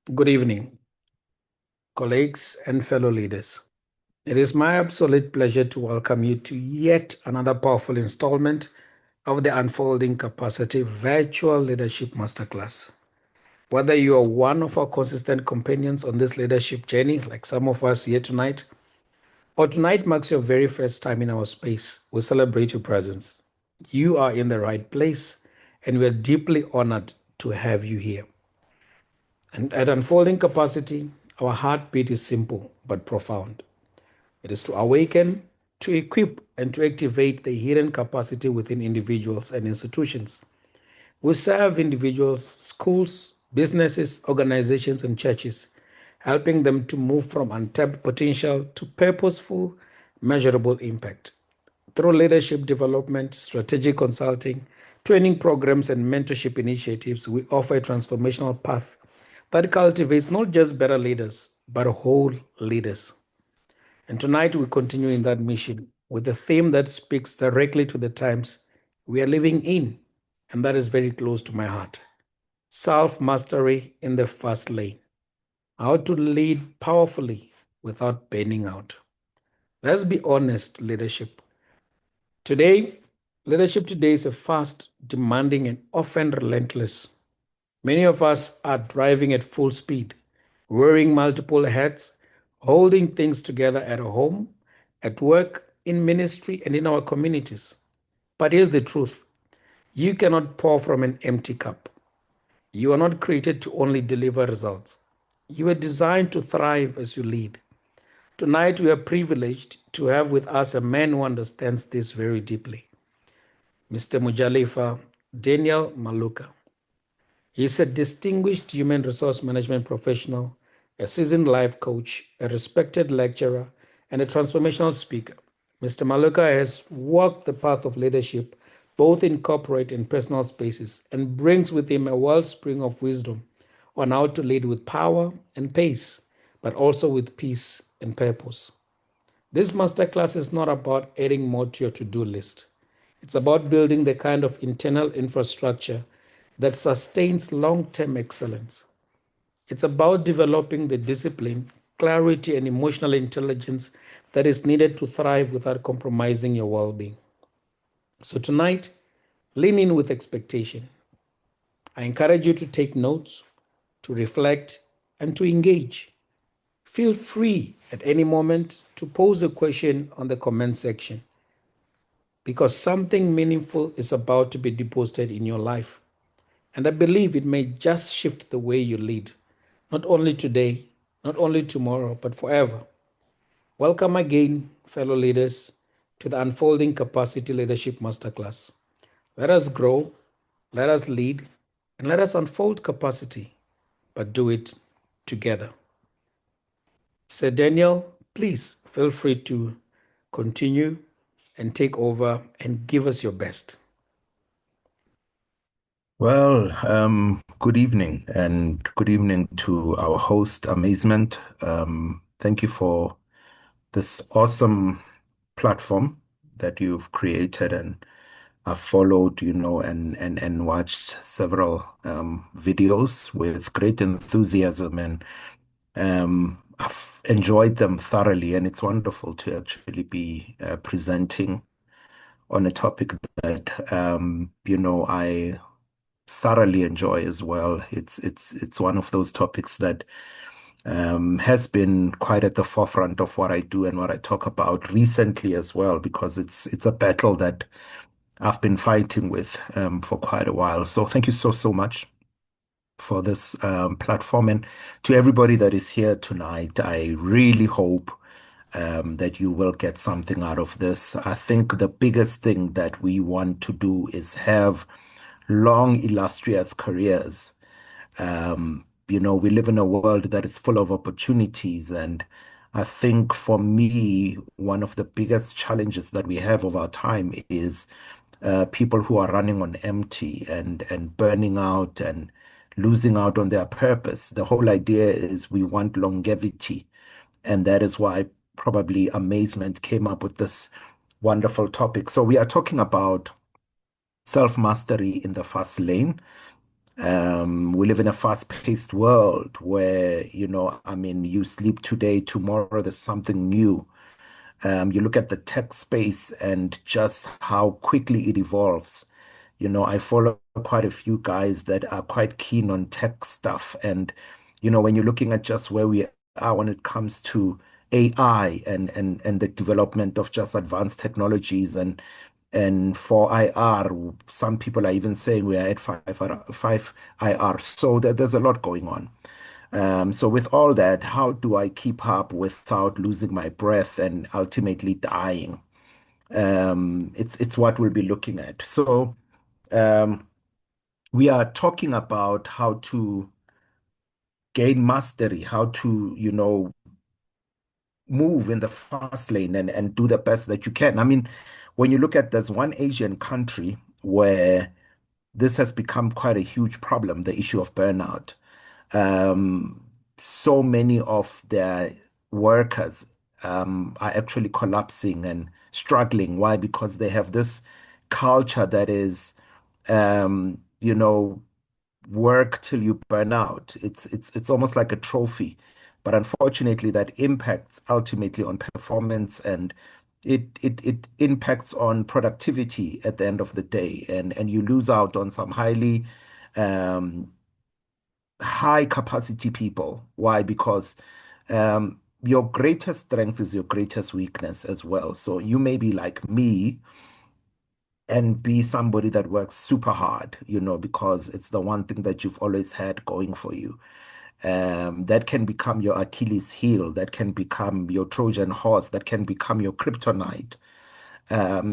Good evening, colleagues and fellow leaders. It is my absolute pleasure to welcome you to yet another powerful installment of the Unfolding Capacity Virtual Leadership Masterclass. Whether you are one of our consistent companions on this leadership journey, like some of us here tonight, or tonight marks your very first time in our space, we celebrate your presence. You are in the right place, and we are deeply honored to have you here. And at Unfolding Capacity, our heartbeat is simple but profound. It is to awaken, to equip, and to activate the hidden capacity within individuals and institutions. We serve individuals, schools, businesses, organizations, and churches, helping them to move from untapped potential to purposeful, measurable impact. Through leadership development, strategic consulting, training programs, and mentorship initiatives, we offer a transformational path that cultivates not just better leaders, but whole leaders. And tonight we continue in that mission with a theme that speaks directly to the times we are living in, and that is very close to my heart: self mastery in the fast lane. How to lead powerfully without burning out. Let's be honest, leadership. Today, leadership today is a fast, demanding, and often relentless. Many of us are driving at full speed, wearing multiple hats, holding things together at home, at work, in ministry, and in our communities. But here's the truth: you cannot pour from an empty cup. You are not created to only deliver results. You are designed to thrive as you lead. Tonight, we are privileged to have with us a man who understands this very deeply, Mr. Mojalefa Daniel Maluka. He is a distinguished human resource management professional, a seasoned life coach, a respected lecturer, and a transformational speaker. Mr. Maluka has walked the path of leadership both in corporate and personal spaces and brings with him a wellspring of wisdom on how to lead with power and pace, but also with peace and purpose. This masterclass is not about adding more to your to do list. It's about building the kind of internal infrastructure that sustains long term excellence. It's about developing the discipline, clarity, and emotional intelligence that is needed to thrive without compromising your well being. So, tonight, lean in with expectation. I encourage you to take notes, to reflect, and to engage. Feel free at any moment to pose a question on the comment section because something meaningful is about to be deposited in your life. And I believe it may just shift the way you lead, not only today, not only tomorrow, but forever. Welcome again, fellow leaders, to the Unfolding Capacity Leadership Masterclass. Let us grow, let us lead, and let us unfold capacity, but do it together. Sir Daniel, please feel free to continue and take over and give us your best. Well, good evening and good evening to our host, Amazement. Thank you for this awesome platform that you've created, and I've followed, and watched several videos with great enthusiasm, and I've enjoyed them thoroughly, and it's wonderful to actually be presenting on a topic that I thoroughly enjoy as well. It's one of those topics that has been quite at the forefront of what I do and what I talk about recently as well, because it's a battle that I've been fighting with for quite a while. So thank you so much for this platform, and to everybody that is here tonight. I really hope that you will get something out of this. I think the biggest thing that we want to do is have long, illustrious careers. We live in a world that is full of opportunities. And I think for me, one of the biggest challenges that we have of our time is people who are running on empty and burning out and losing out on their purpose. The whole idea is we want longevity. And that is why probably Amazement came up with this wonderful topic. So we are talking about self mastery in the fast lane. We live in a fast-paced world where, I mean, you sleep today, tomorrow there's something new. You look at the tech space and just how quickly it evolves. I follow quite a few guys that are quite keen on tech stuff. And, when you're looking at just where we are when it comes to AI and the development of just advanced technologies and for IR, some people are even saying we are at 5 IR. So there's a lot going on. So with all that, how do I keep up without losing my breath and ultimately dying? It's what we'll be looking at. So um, we are talking about how to gain mastery, how to, move in the fast lane and do the best that you can. I mean, when you look at there's one Asian country where this has become quite a huge problem, the issue of burnout. Um, so many of their workers are actually collapsing and struggling. Why? Because they have this culture that is, work till you burn out. It's almost like a trophy, but unfortunately, that impacts ultimately on performance and it impacts on productivity at the end of the day, and you lose out on some um, high capacity people. Why? Because your greatest strength is your greatest weakness as well. So you may be like me and be somebody that works super hard, because it's the one thing that you've always had going for you. That can become your Achilles heel, that can become your Trojan horse, that can become your kryptonite.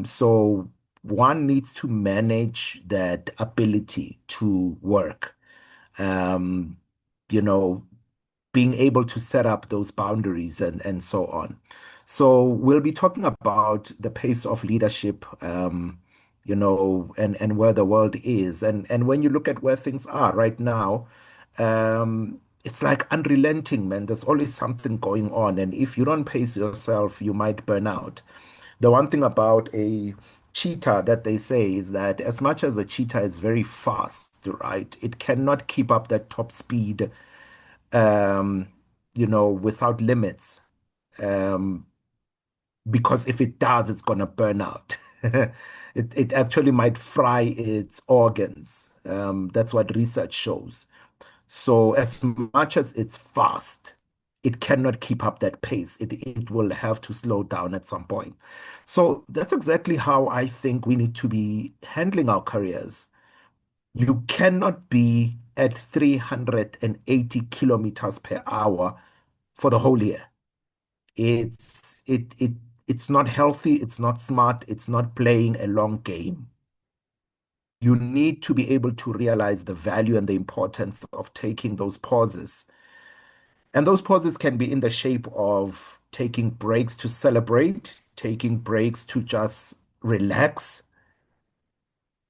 So one needs to manage that ability to work. Um, you know, being able to set up those boundaries and so on. So we'll be talking about the pace of leadership, and where the world is. And when you look at where things are right now, it's like unrelenting, man. There's always something going on. And if you don't pace yourself, you might burn out. The one thing about a cheetah that they say is that as much as a cheetah is very fast, right, it cannot keep up that top speed um, without limits. Um, because if it does, it's gonna burn out. It actually might fry its organs. That's what research shows. So as much as it's fast, it cannot keep up that pace. It will have to slow down at some point. So that's exactly how I think we need to be handling our careers. You cannot be at 380 kilometers per hour for the whole year. It's not healthy, it's not smart, it's not playing a long game. You need to be able to realize the value and the importance of taking those pauses. And those pauses can be in the shape of taking breaks to celebrate, taking breaks to just relax.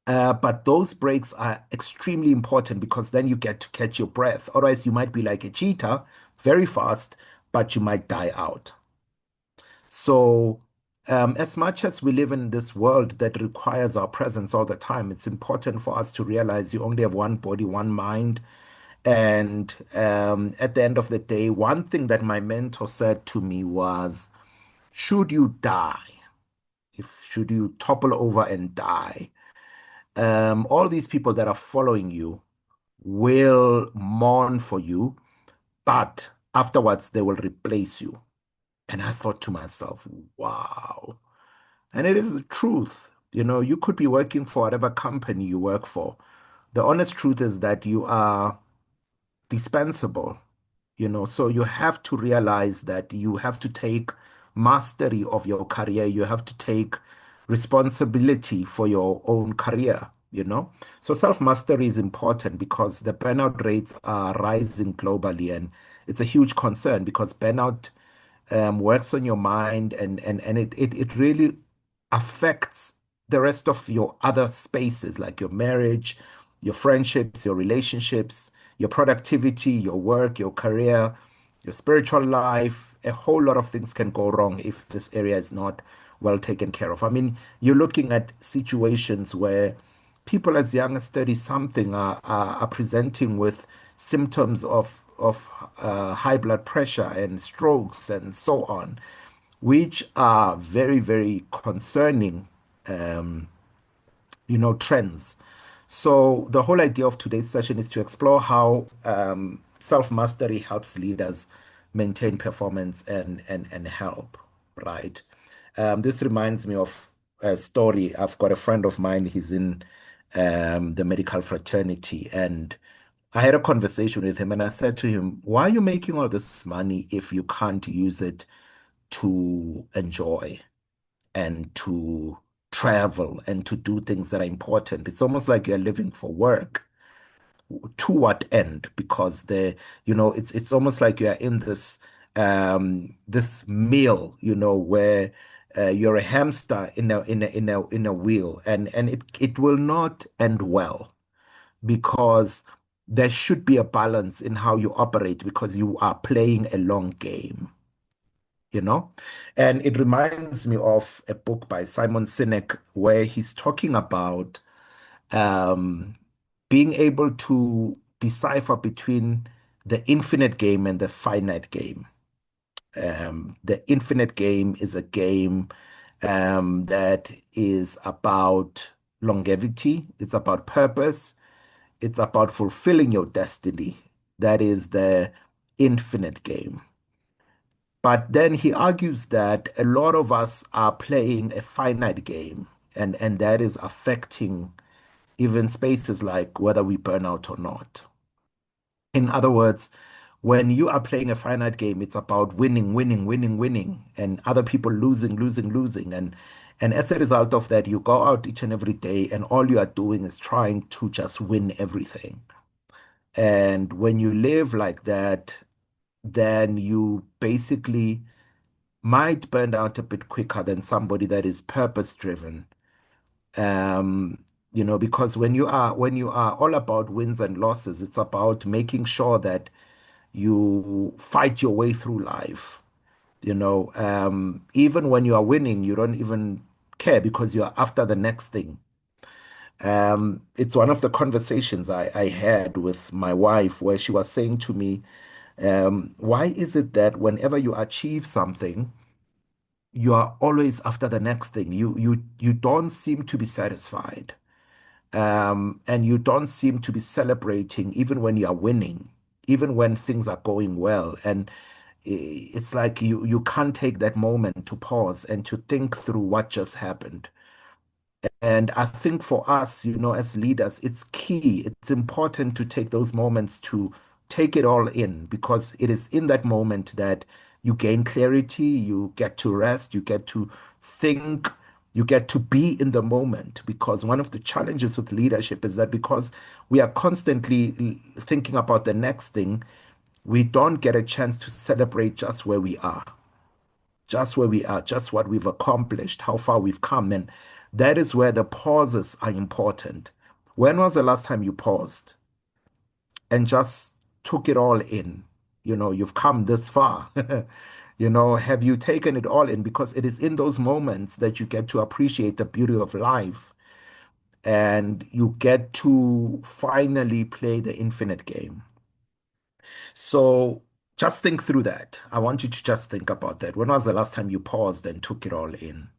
But those breaks are extremely important because then you get to catch your breath. Otherwise, you might be like a cheetah, very fast, but you might die out. So, as much as we live in this world that requires our presence all the time, it's important for us to realize you only have one body, one mind. And at the end of the day, one thing that my mentor said to me was, should you die, if should you topple over and die, all these people that are following you will mourn for you, but afterwards they will replace you. And I thought to myself, wow. And it is the truth. You could be working for whatever company you work for. The honest truth is that you are dispensable. So you have to realize that you have to take mastery of your career. You have to take responsibility for your own career. So self-mastery is important because the burnout rates are rising globally, and it's a huge concern because burnout works on your mind and it really affects the rest of your other spaces like your marriage, your friendships, your relationships, your productivity, your work, your career, your spiritual life. A whole lot of things can go wrong if this area is not well taken care of. I mean, you're looking at situations where people as young as 30 something are presenting with symptoms of high blood pressure and strokes and so on, which are very, very concerning, trends. So the whole idea of today's session is to explore how self-mastery helps leaders maintain performance and help, right? This reminds me of a story. I've got a friend of mine, he's in the medical fraternity, and I had a conversation with him and I said to him, why are you making all this money if you can't use it to enjoy and to travel and to do things that are important? It's almost like you're living for work. To what end? Because it's almost like you're in this meal, where you're a hamster in a wheel, and it will not end well, because there should be a balance in how you operate, because you are playing a long game, you know? And it reminds me of a book by Simon Sinek where he's talking about um, being able to decipher between the infinite game and the finite game. The infinite game is a game that is about longevity, it's about purpose, it's about fulfilling your destiny. That is the infinite game. But then he argues that a lot of us are playing a finite game, and that is affecting even spaces like whether we burn out or not. In other words, when you are playing a finite game, it's about winning, winning, winning, winning, and other people losing, losing, losing. And as a result of that, you go out each and every day, and all you are doing is trying to just win everything. And when you live like that, then you basically might burn out a bit quicker than somebody that is purpose driven. Um, because when you are all about wins and losses, it's about making sure that you fight your way through life. Even when you are winning, you don't even care because you are after the next thing. It's one of the conversations I had with my wife where she was saying to me, why is it that whenever you achieve something, you are always after the next thing? You don't seem to be satisfied. And you don't seem to be celebrating even when you are winning, even when things are going well. And it's like you can't take that moment to pause and to think through what just happened. And I think for us, as leaders, it's key. It's important to take those moments to take it all in, because it is in that moment that you gain clarity, you get to rest, you get to think, you get to be in the moment. Because one of the challenges with leadership is that because we are constantly thinking about the next thing, we don't get a chance to celebrate just what we've accomplished, how far we've come. And that is where the pauses are important. When was the last time you paused and just took it all in? You've come this far. Have you taken it all in? Because it is in those moments that you get to appreciate the beauty of life, and you get to finally play the infinite game. So just think through that. I want you to just think about that. When was the last time you paused and took it all in?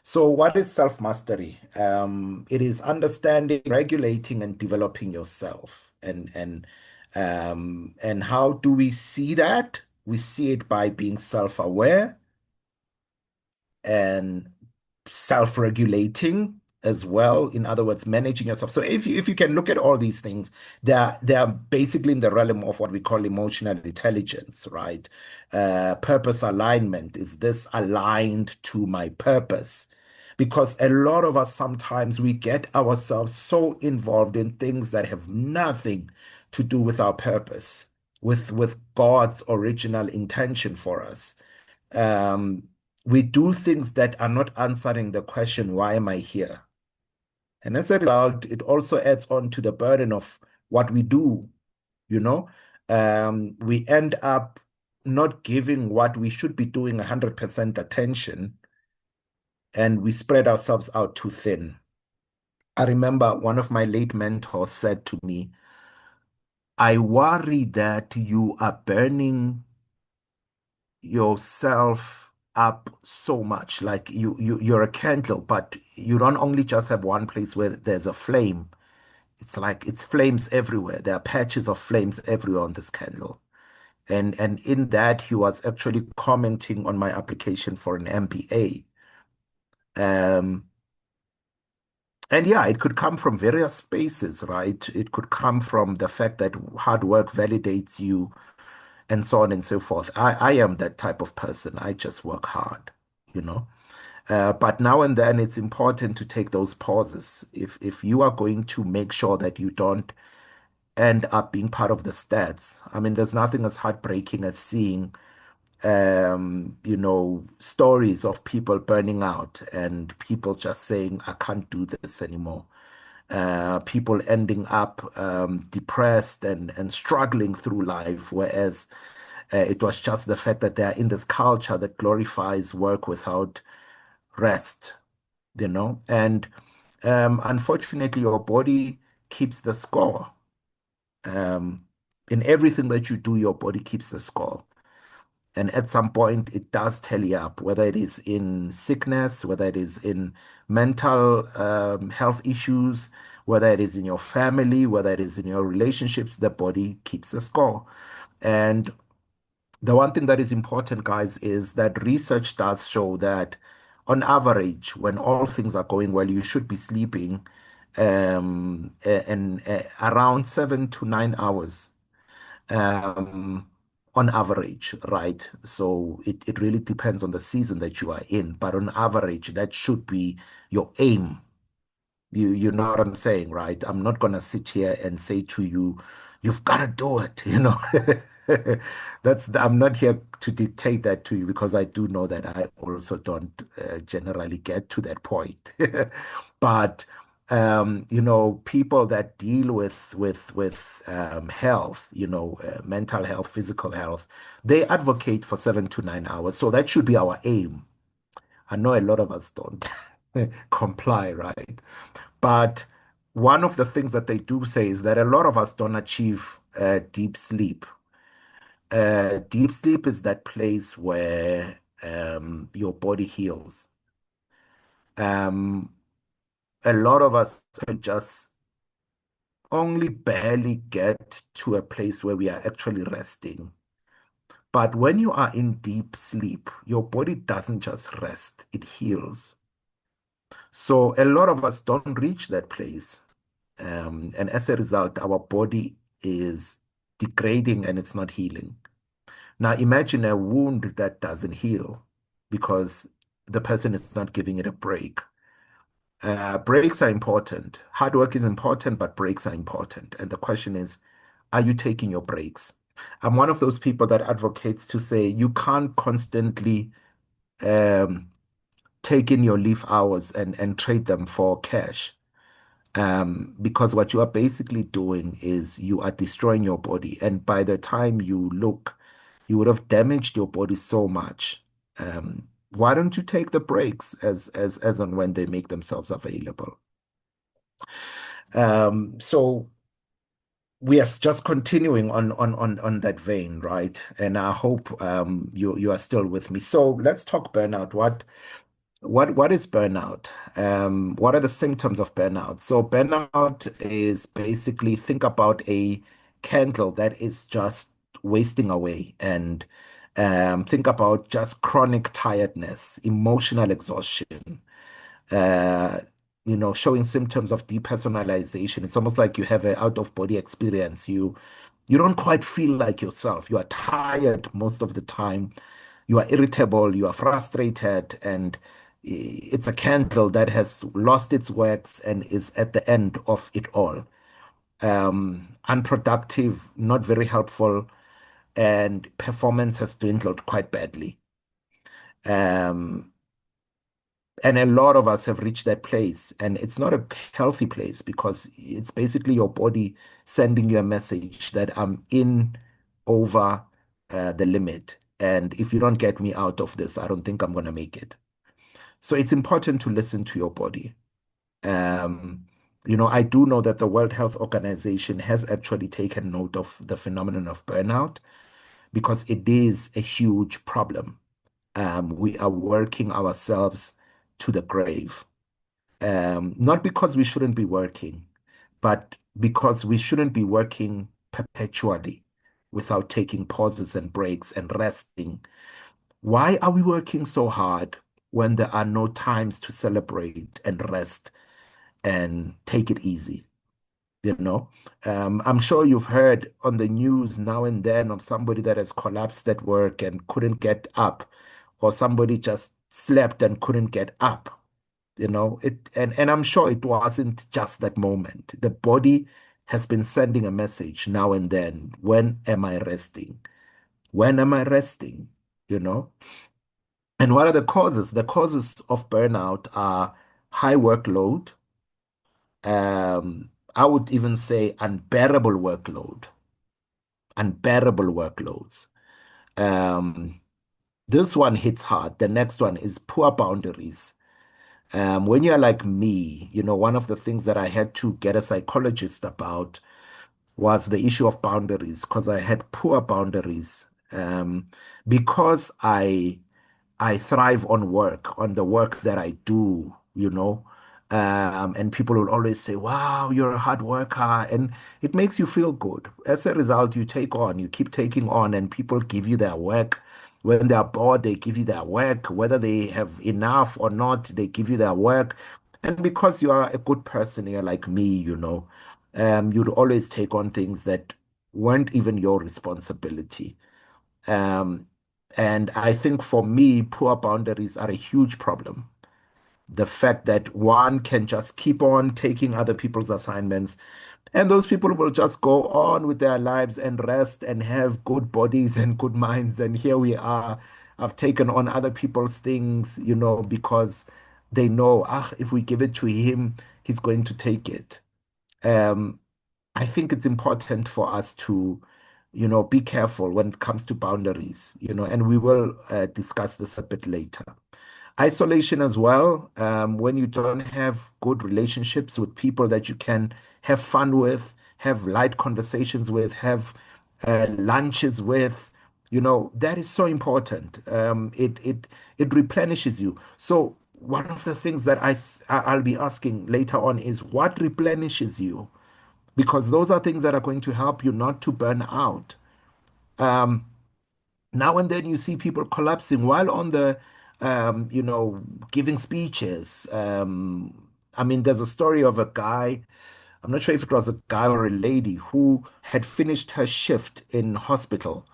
So, what is self mastery? It is understanding, regulating, and developing yourself. And how do we see that? We see it by being self aware and self-regulating as well. In other words, managing yourself. So if you can look at all these things, they are basically in the realm of what we call emotional intelligence, right? Purpose alignment. Is this aligned to my purpose? Because a lot of us sometimes we get ourselves so involved in things that have nothing to do with our purpose, with God's original intention for us. um, we do things that are not answering the question, why am I here? And as a result, it also adds on to the burden of what we do, you know. We end up not giving what we should be doing 100% attention, and we spread ourselves out too thin. I remember one of my late mentors said to me, I worry that you are burning yourself up so much. Like you're a candle, but you don't only just have one place where there's a flame. It's like it's flames everywhere. There are patches of flames everywhere on this candle. And in that, he was actually commenting on my application for an MBA. Um, and yeah, it could come from various spaces, right? It could come from the fact that hard work validates you and so on and so forth. I am that type of person. I just work hard, you know. But now and then it's important to take those pauses. If you are going to make sure that you don't end up being part of the stats. I mean, there's nothing as heartbreaking as seeing stories of people burning out and people just saying, I can't do this anymore. People ending up depressed and struggling through life, whereas it was just the fact that they are in this culture that glorifies work without rest, and unfortunately, your body keeps the score. Um, in everything that you do, your body keeps the score. And at some point, it does tally up, whether it is in sickness, whether it is in mental health issues, whether it is in your family, whether it is in your relationships, the body keeps the score. And the one thing that is important, guys, is that research does show that on average, when all things are going well, you should be sleeping and around 7 to 9 hours um, on average, right? So it really depends on the season that you are in, but on average, that should be your aim. You know what I'm saying, right? I'm not gonna sit here and say to you, you've got to do it, you know. I'm not here to dictate that to you because I do know that I also don't generally get to that point. But people that deal with health, mental health, physical health, they advocate for 7 to 9 hours. So that should be our aim. I know a lot of us don't comply, right? But one of the things that they do say is that a lot of us don't achieve deep sleep. Deep sleep is that place where your body heals. Um, a lot of us can just only barely get to a place where we are actually resting. But when you are in deep sleep, your body doesn't just rest, it heals. So a lot of us don't reach that place. And as a result, our body is degrading and it's not healing. Now, imagine a wound that doesn't heal because the person is not giving it a break. Breaks are important. Hard work is important, but breaks are important. And the question is, are you taking your breaks? I'm one of those people that advocates to say you can't constantly um, take in your leave hours and trade them for cash. Because what you are basically doing is you are destroying your body. And by the time you look, you would have damaged your body so much. Why don't you take the breaks as and when they make themselves available? So we are just continuing on that vein, right? And I hope you are still with me. So let's talk burnout. What is burnout? What are the symptoms of burnout? So burnout is basically think about a candle that is just wasting away and think about just chronic tiredness, emotional exhaustion, uh, showing symptoms of depersonalization. It's almost like you have an out-of-body experience. You don't quite feel like yourself. You are tired most of the time. You are irritable, you are frustrated, and it's a candle that has lost its wax and is at the end of it all. Unproductive, not very helpful, and performance has dwindled quite badly. Um, and a lot of us have reached that place, and it's not a healthy place because it's basically your body sending you a message that I'm in over the limit. And if you don't get me out of this, I don't think I'm going to make it. So it's important to listen to your body. Um, I do know that the World Health Organization has actually taken note of the phenomenon of burnout because it is a huge problem. We are working ourselves to the grave. Not because we shouldn't be working, but because we shouldn't be working perpetually without taking pauses and breaks and resting. Why are we working so hard when there are no times to celebrate and rest and take it easy? You know, I'm sure you've heard on the news now and then of somebody that has collapsed at work and couldn't get up, or somebody just slept and couldn't get up. And I'm sure it wasn't just that moment. The body has been sending a message now and then. When am I resting? When am I resting? You know? And what are the causes? The causes of burnout are high workload. I would even say unbearable workloads. Um, this one hits hard. The next one is poor boundaries. When you're like me, one of the things that I had to get a psychologist about was the issue of boundaries because I had poor boundaries. Because I thrive on work, on the work that I do. And people will always say, wow, you're a hard worker. And it makes you feel good. As a result, you keep taking on, and people give you their work. When they are bored, they give you their work. Whether they have enough or not, they give you their work. And because you are a good person, you're like me, you'd always take on things that weren't even your responsibility. Um, and I think for me, poor boundaries are a huge problem. The fact that one can just keep on taking other people's assignments, and those people will just go on with their lives and rest and have good bodies and good minds. And here we are. I've taken on other people's things, because they know, if we give it to him, he's going to take it. Um, I think it's important for us to, be careful when it comes to boundaries, and we will discuss this a bit later. Isolation as well, when you don't have good relationships with people that you can have fun with, have light conversations with, have lunches with, that is so important. It replenishes you. So one of the things that I'll be asking later on is what replenishes you? Because those are things that are going to help you not to burn out. Now and then you see people collapsing while on giving speeches. I mean, there's a story of a guy, I'm not sure if it was a guy or a lady, who had finished her shift in hospital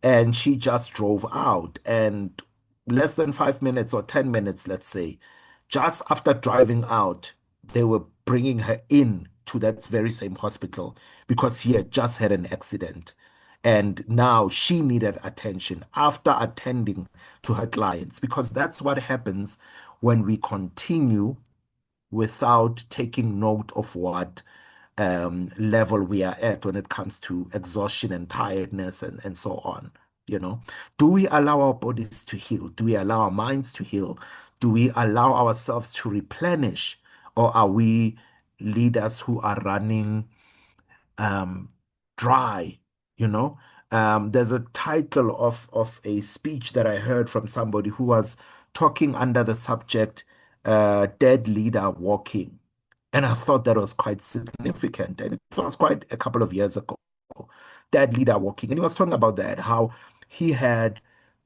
and she just drove out. And less than 5 minutes or 10 minutes, let's say, just after driving out, they were bringing her in to that very same hospital because he had just had an accident. And now she needed attention after attending to her clients, because that's what happens when we continue without taking note of what level we are at when it comes to exhaustion and tiredness and so on. You know, do we allow our bodies to heal? Do we allow our minds to heal? Do we allow ourselves to replenish? Or are we leaders who are running um, dry, you know. There's a title of a speech that I heard from somebody who was talking under the subject "Dead Leader Walking," and I thought that was quite significant, and it was quite a couple of years ago. Dead Leader Walking, and he was talking about that, how he had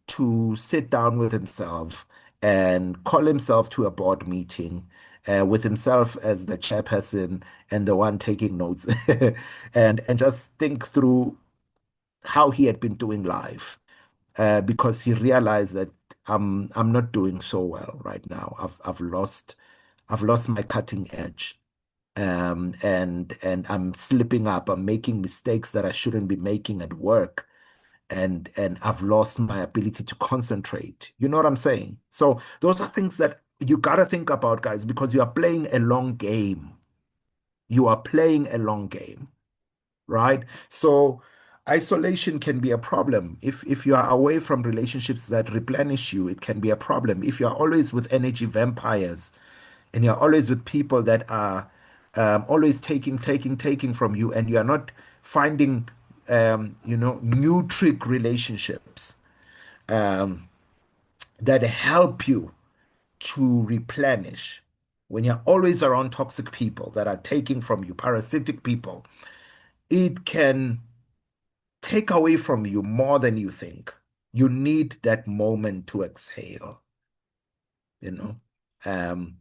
to sit down with himself and call himself to a board meeting with himself as the chairperson and the one taking notes and just think through how he had been doing life because he realized that I'm not doing so well right now. I've lost my cutting edge. And I'm slipping up. I'm making mistakes that I shouldn't be making at work, and I've lost my ability to concentrate. You know what I'm saying? So those are things that you gotta think about, guys, because you are playing a long game. You are playing a long game, right? So isolation can be a problem. If you are away from relationships that replenish you, it can be a problem. If you are always with energy vampires and you're always with people that are always taking from you, and you are not finding, new trick relationships that help you to replenish. When you're always around toxic people that are taking from you, parasitic people, it can take away from you more than you think. You need that moment to exhale, you know. Um,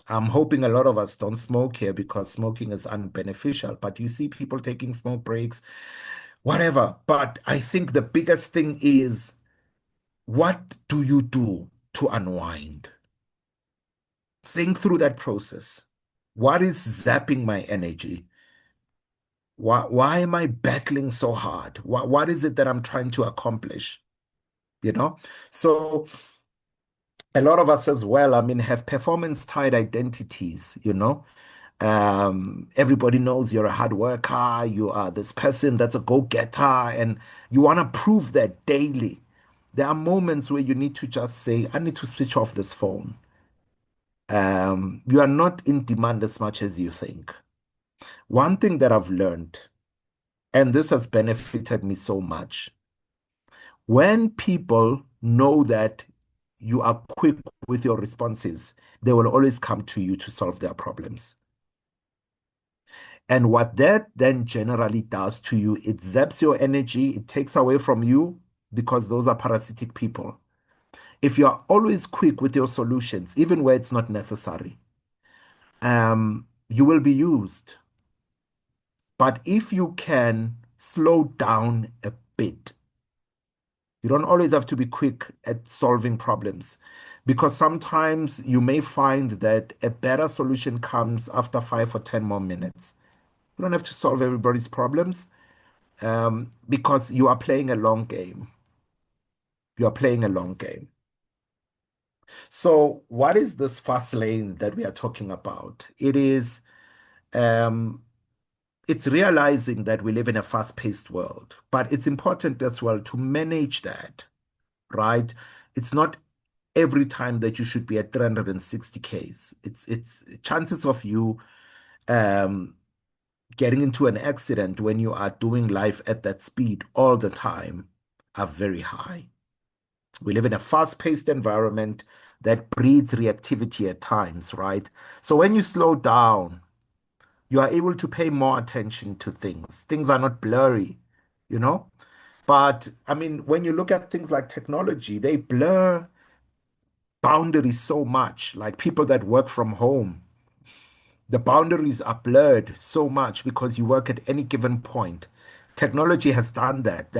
I'm hoping a lot of us don't smoke here because smoking is unbeneficial, but you see people taking smoke breaks, whatever. But I think the biggest thing is, what do you do to unwind? Think through that process. What is zapping my energy? Why am I battling so hard? What is it that I'm trying to accomplish? You know? So a lot of us as well, I mean, have performance tied identities, you know? Everybody knows you're a hard worker, you are this person that's a go-getter, and you want to prove that daily. There are moments where you need to just say, I need to switch off this phone. You are not in demand as much as you think. One thing that I've learned, and this has benefited me so much, when people know that you are quick with your responses, they will always come to you to solve their problems. And what that then generally does to you, it zaps your energy, it takes away from you because those are parasitic people. If you're always quick with your solutions, even where it's not necessary, you will be used. But if you can slow down a bit, you don't always have to be quick at solving problems because sometimes you may find that a better solution comes after 5 or 10 more minutes. You don't have to solve everybody's problems because you are playing a long game. You are playing a long game. So, what is this fast lane that we are talking about? Um, it's realizing that we live in a fast-paced world, but it's important as well to manage that, right? It's not every time that you should be at 360 Ks. It's chances of you um, getting into an accident when you are doing life at that speed all the time are very high. We live in a fast-paced environment that breeds reactivity at times, right? So when you slow down, you are able to pay more attention to things. Things are not blurry, you know? But I mean, when you look at things like technology, they blur boundaries so much. Like people that work from home, the boundaries are blurred so much because you work at any given point. Technology has done that,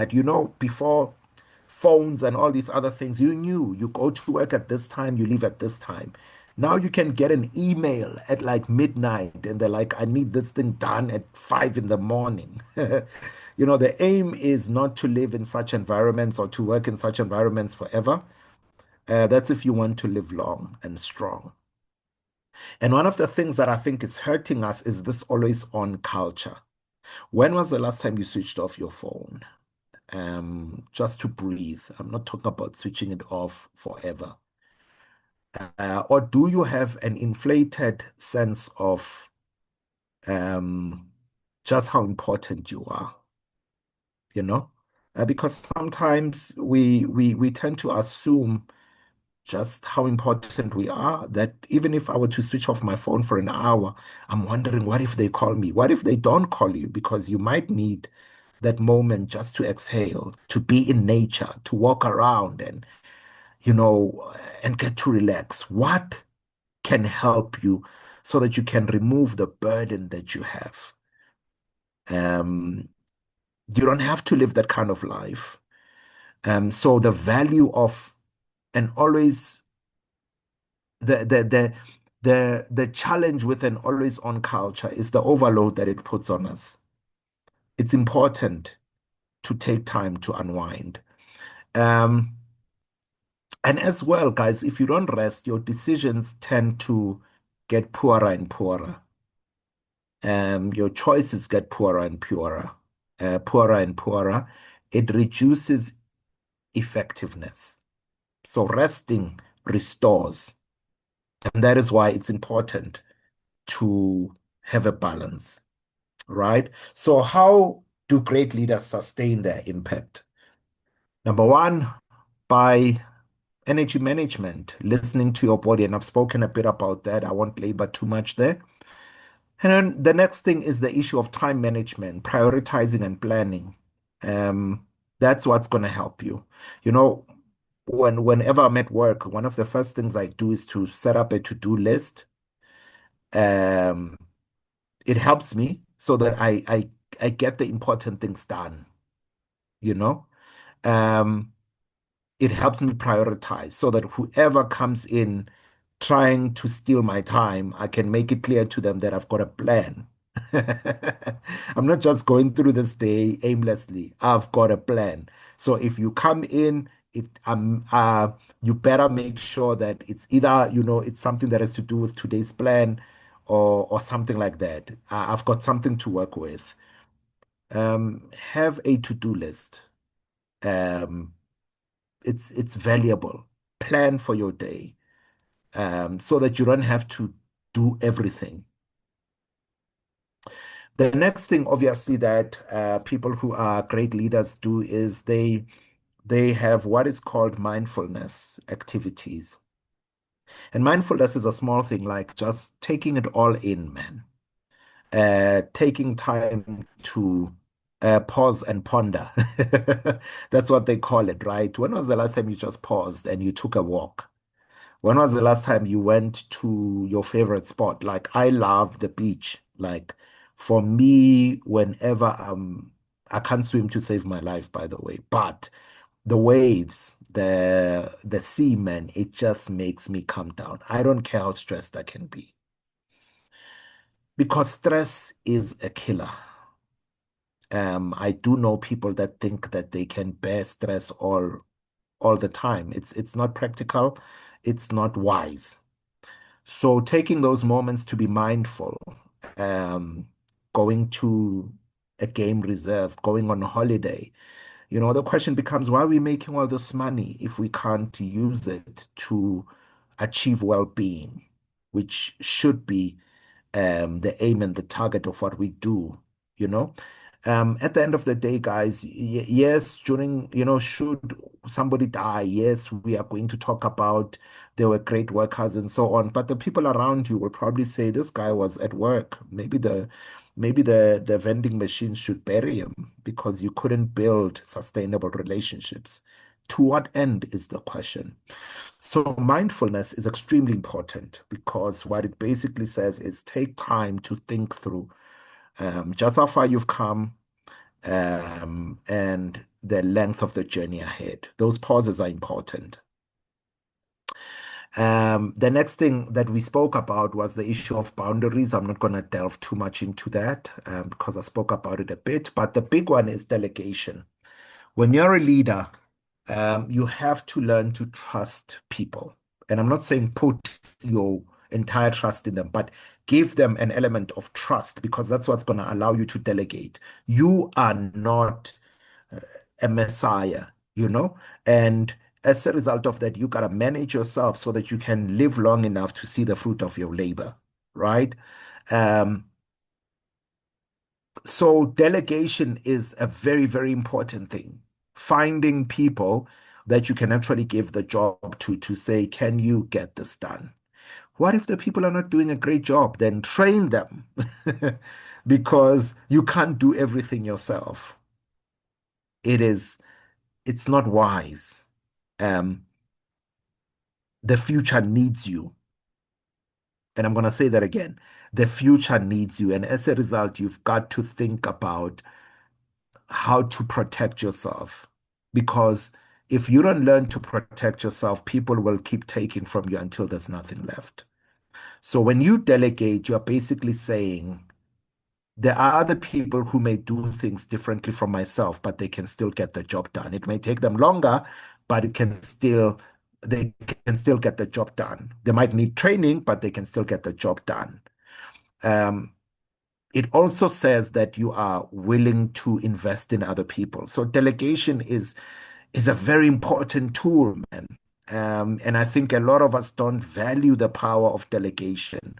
before phones and all these other things, you knew you go to work at this time, you leave at this time. Now you can get an email at like midnight and they're like, I need this thing done at 5 in the morning. The aim is not to live in such environments or to work in such environments forever. That's if you want to live long and strong. And one of the things that I think is hurting us is this always on culture. When was the last time you switched off your phone? Just to breathe. I'm not talking about switching it off forever. Or do you have an inflated sense of um, just how important you are, you know? Because sometimes we tend to assume just how important we are, that even if I were to switch off my phone for an hour, I'm wondering, what if they call me? What if they don't call you? Because you might need that moment just to exhale, to be in nature, to walk around and get to relax. What can help you so that you can remove the burden that you have? Um, you don't have to live that kind of life. So the value of and always the challenge with an always on culture is the overload that it puts on us. It's important to take time to unwind. Um, and as well, guys, if you don't rest, your decisions tend to get poorer and poorer. Your choices get poorer and poorer and poorer. It reduces effectiveness. So resting restores. And that is why it's important. to have a balance, right? So how do great leaders sustain their impact? Number one, by energy management, listening to your body. And I've spoken a bit about that. I won't labor too much there. And then the next thing is the issue of time management, prioritizing and planning. Um, that's what's going to help you. You know, whenever I'm at work, one of the first things I do is to set up a to-do list. Um, it helps me so that I get the important things done, you know. Um, it helps me prioritize so that whoever comes in trying to steal my time, I can make it clear to them that I've got a plan. I'm not just going through this day aimlessly. I've got a plan. So if you come in, you better make sure that it's either, it's something that has to do with today's plan or something like that. I've got something to work with. Have a to-do list. Um, it's valuable. Plan for your day, so that you don't have to do everything. The next thing, obviously, that people who are great leaders do is they have what is called mindfulness activities. And mindfulness is a small thing, like just taking it all in, man. Taking time to pause and ponder. That's what they call it, right? When was the last time you just paused and you took a walk? When was the last time you went to your favorite spot? Like, I love the beach. Like, for me, whenever I can't swim to save my life, by the way, but the waves, the sea, man, it just makes me calm down. I don't care how stressed I can be because stress is a killer. I do know people that think that they can bear stress all the time. It's not practical. It's not wise. So taking those moments to be mindful, um, going to a game reserve, going on a holiday, the question becomes, why are we making all this money if we can't use it to achieve well-being, which should be the aim and the target of what we do, you know? At the end of the day, guys, yes, should somebody die, yes, we are going to talk about they were great workers and so on. But the people around you will probably say this guy was at work. Maybe the vending machine should bury him because you couldn't build sustainable relationships. To what end is the question? So mindfulness is extremely important because what it basically says is take time to think through just how far you've come, and the length of the journey ahead. Those pauses are important. The next thing that we spoke about was the issue of boundaries. I'm not going to delve too much into that because I spoke about it a bit, but the big one is delegation. When you're a leader, you have to learn to trust people. And I'm not saying put your entire trust in them, but give them an element of trust because that's what's going to allow you to delegate. You are not a messiah, you know? And as a result of that, you got to manage yourself so that you can live long enough to see the fruit of your labor, right? Um, so delegation is a very, very important thing. Finding people that you can actually give the job to say, can you get this done? What if the people are not doing a great job? Then train them because you can't do everything yourself. It's not wise. Um, the future needs you. And I'm going to say that again. The future needs you. And as a result, you've got to think about how to protect yourself. Because if you don't learn to protect yourself, people will keep taking from you until there's nothing left. So when you delegate, you're basically saying, there are other people who may do things differently from myself, but they can still get the job done. It may take them longer, but they can still get the job done. They might need training, but they can still get the job done. Um, it also says that you are willing to invest in other people. So delegation is a very important tool, man. And I think a lot of us don't value the power of delegation.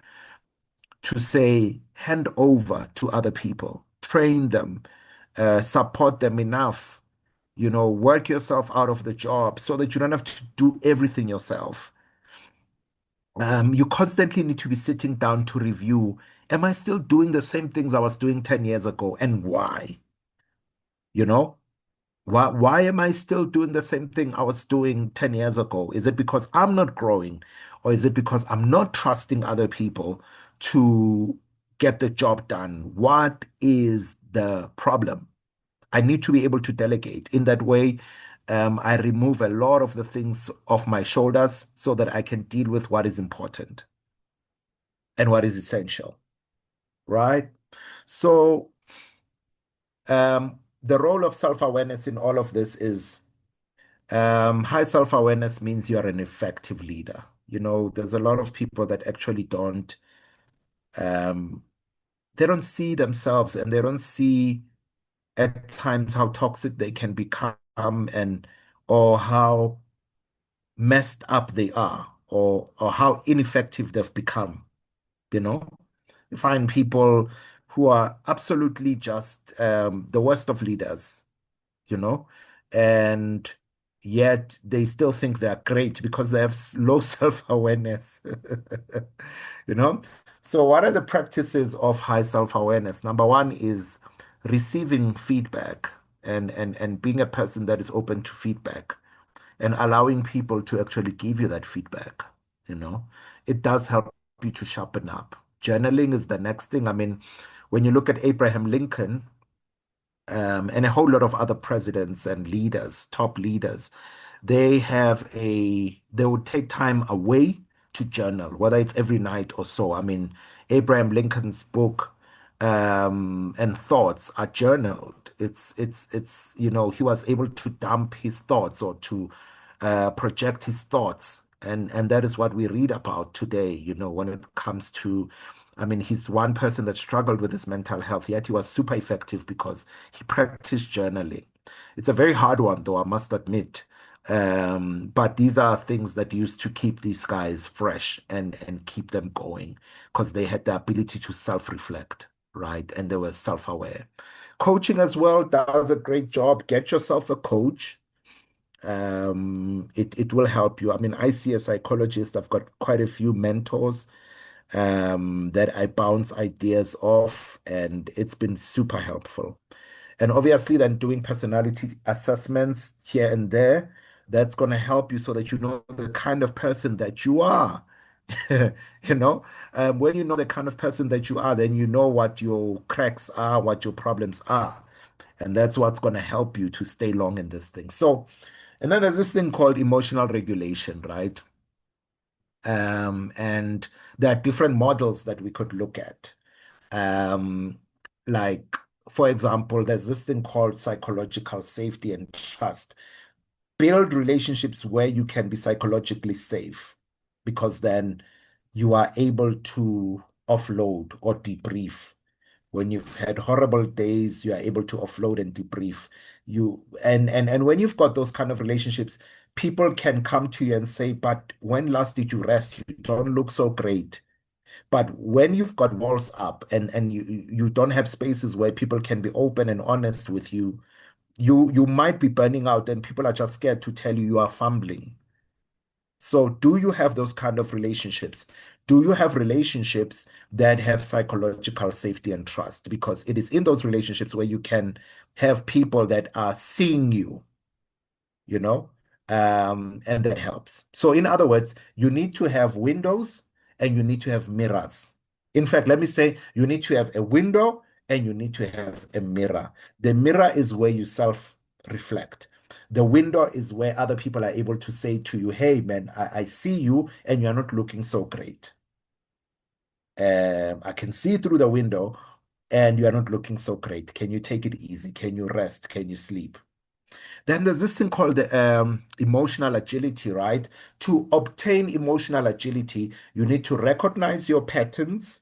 to say, hand over to other people, train them, support them enough, work yourself out of the job so that you don't have to do everything yourself. You constantly need to be sitting down to review, am I still doing the same things I was doing 10 years ago and why? You know, why am I still doing the same thing I was doing 10 years ago? Is it because I'm not growing or is it because I'm not trusting other people to get the job done? What is the problem? I need to be able to delegate. In that way, I remove a lot of the things off my shoulders so that I can deal with what is important and what is essential, right? So, the role of self-awareness in all of this is high self-awareness means you're an effective leader. There's a lot of people that actually um, they don't see themselves and they don't see at times how toxic they can become and or how messed up they are or how ineffective they've become, you know? You find people who are absolutely just the worst of leaders, you know, and yet they still think they're great because they have low self-awareness, you know. So, what are the practices of high self-awareness? Number one is receiving feedback and being a person that is open to feedback and allowing people to actually give you that feedback, you know. It does help you to sharpen up. Journaling is the next thing. I mean, when you look at Abraham Lincoln, and a whole lot of other presidents and leaders, top leaders, they would take time away to journal, whether it's every night or so. I mean, Abraham Lincoln's book and thoughts are journaled. He was able to dump his thoughts or to project his thoughts. And that is what we read about today, when it comes to, I mean, he's one person that struggled with his mental health, yet he was super effective because he practiced journaling. It's a very hard one, though, I must admit. But these are things that used to keep these guys fresh and keep them going because they had the ability to self-reflect, right? And they were self-aware. Coaching as well does a great job. Get yourself a coach. It will help you. I mean, I see a psychologist. I've got quite a few mentors that I bounce ideas off, and it's been super helpful. And obviously, then doing personality assessments here and there, that's going to help you so that you know the kind of person that you are. You know, when you know the kind of person that you are, then you know what your cracks are, what your problems are. And that's what's going to help you to stay long in this thing. So, and then there's this thing called emotional regulation, right? And there are different models that we could look at. Um, like, for example, there's this thing called psychological safety and trust. Build relationships where you can be psychologically safe, because then you are able to offload or debrief. When you've had horrible days, you are able to offload and debrief. And when you've got those kind of relationships, people can come to you and say, "But when last did you rest? You don't look so great." But when you've got walls up and you don't have spaces where people can be open and honest with you, you might be burning out and people are just scared to tell you you are fumbling. So do you have those kind of relationships? Do you have relationships that have psychological safety and trust? Because it is in those relationships where you can have people that are seeing you, you know, and that helps. So, in other words, you need to have windows and you need to have mirrors. In fact, let me say you need to have a window and you need to have a mirror. The mirror is where you self-reflect. The window is where other people are able to say to you, "Hey, man, I see you and you're not looking so great. I can see through the window and you are not looking so great. Can you take it easy? Can you rest? Can you sleep?" Then there's this thing called emotional agility, right? To obtain emotional agility, you need to recognize your patterns,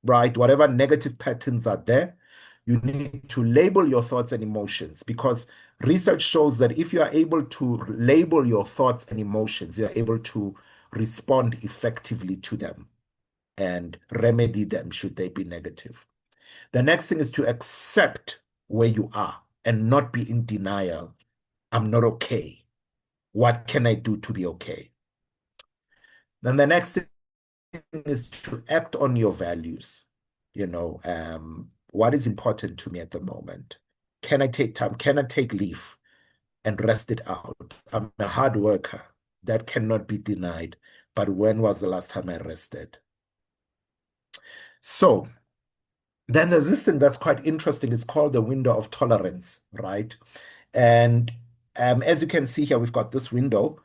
right? Whatever negative patterns are there, you need to label your thoughts and emotions, because research shows that if you are able to label your thoughts and emotions, you're able to respond effectively to them. and remedy them should they be negative. The next thing is to accept where you are and not be in denial. I'm not okay. What can I do to be okay? Then the next thing is to act on your values. What is important to me at the moment? Can I take time? Can I take leave and rest it out? I'm a hard worker. That cannot be denied. But when was the last time I rested? So then there's this thing that's quite interesting. It's called the window of tolerance, right? And as you can see here, we've got this window.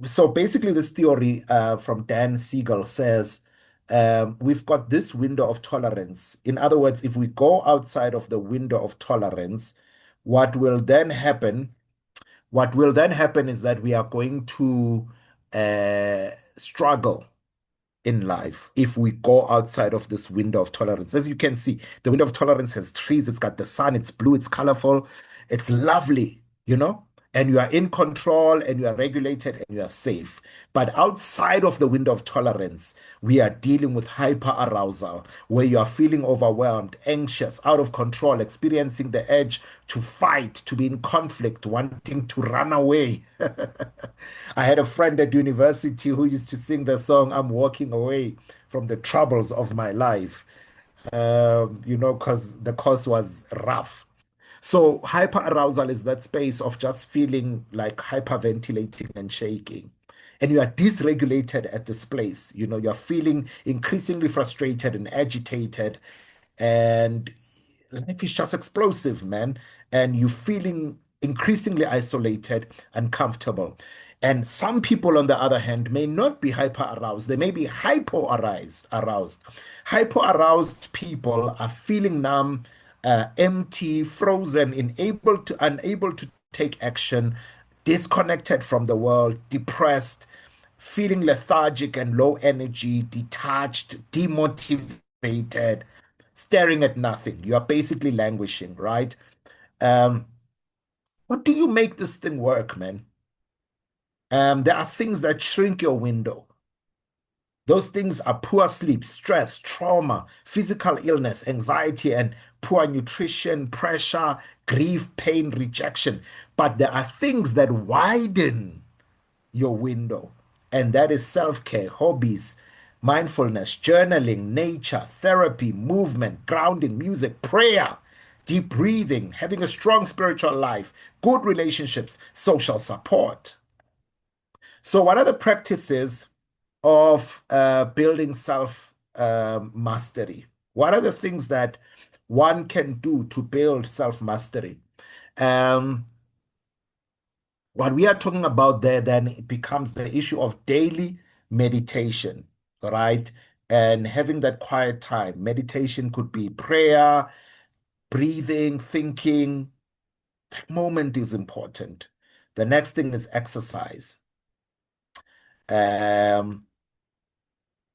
So basically, this theory from Dan Siegel says we've got this window of tolerance. In other words, if we go outside of the window of tolerance, what will then happen? What will then happen is that we are going to struggle in life if we go outside of this window of tolerance. As you can see, the window of tolerance has trees, it's got the sun, it's blue, it's colorful, it's lovely, and you are in control and you are regulated and you are safe. But outside of the window of tolerance, we are dealing with hyper arousal, where you are feeling overwhelmed, anxious, out of control, experiencing the urge to fight, to be in conflict, wanting to run away. I had a friend at university who used to sing the song, I'm walking away from the troubles of my life, because the course was rough. So hyperarousal is that space of just feeling like hyperventilating and shaking. And you are dysregulated at this place. You're feeling increasingly frustrated and agitated, and life is just explosive, man. And you're feeling increasingly isolated and comfortable. And some people, on the other hand, may not be hyper aroused. They may be hypo aroused. Hypo aroused people are feeling numb, empty, frozen, unable to take action, disconnected from the world, depressed, feeling lethargic and low energy, detached, demotivated, staring at nothing. You are basically languishing, right? Um, what do you make this thing work, man? There are things that shrink your window. Those things are poor sleep, stress, trauma, physical illness, anxiety, and poor nutrition, pressure, grief, pain, rejection. But there are things that widen your window, and that is self-care, hobbies, mindfulness, journaling, nature, therapy, movement, grounding, music, prayer, deep breathing, having a strong spiritual life, good relationships, social support. So what are the practices of building self mastery? What are the things that one can do to build self mastery? Um, what we are talking about there, then it becomes the issue of daily meditation, right? And having that quiet time. Meditation could be prayer, breathing, thinking. That moment is important. The next thing is exercise. Um,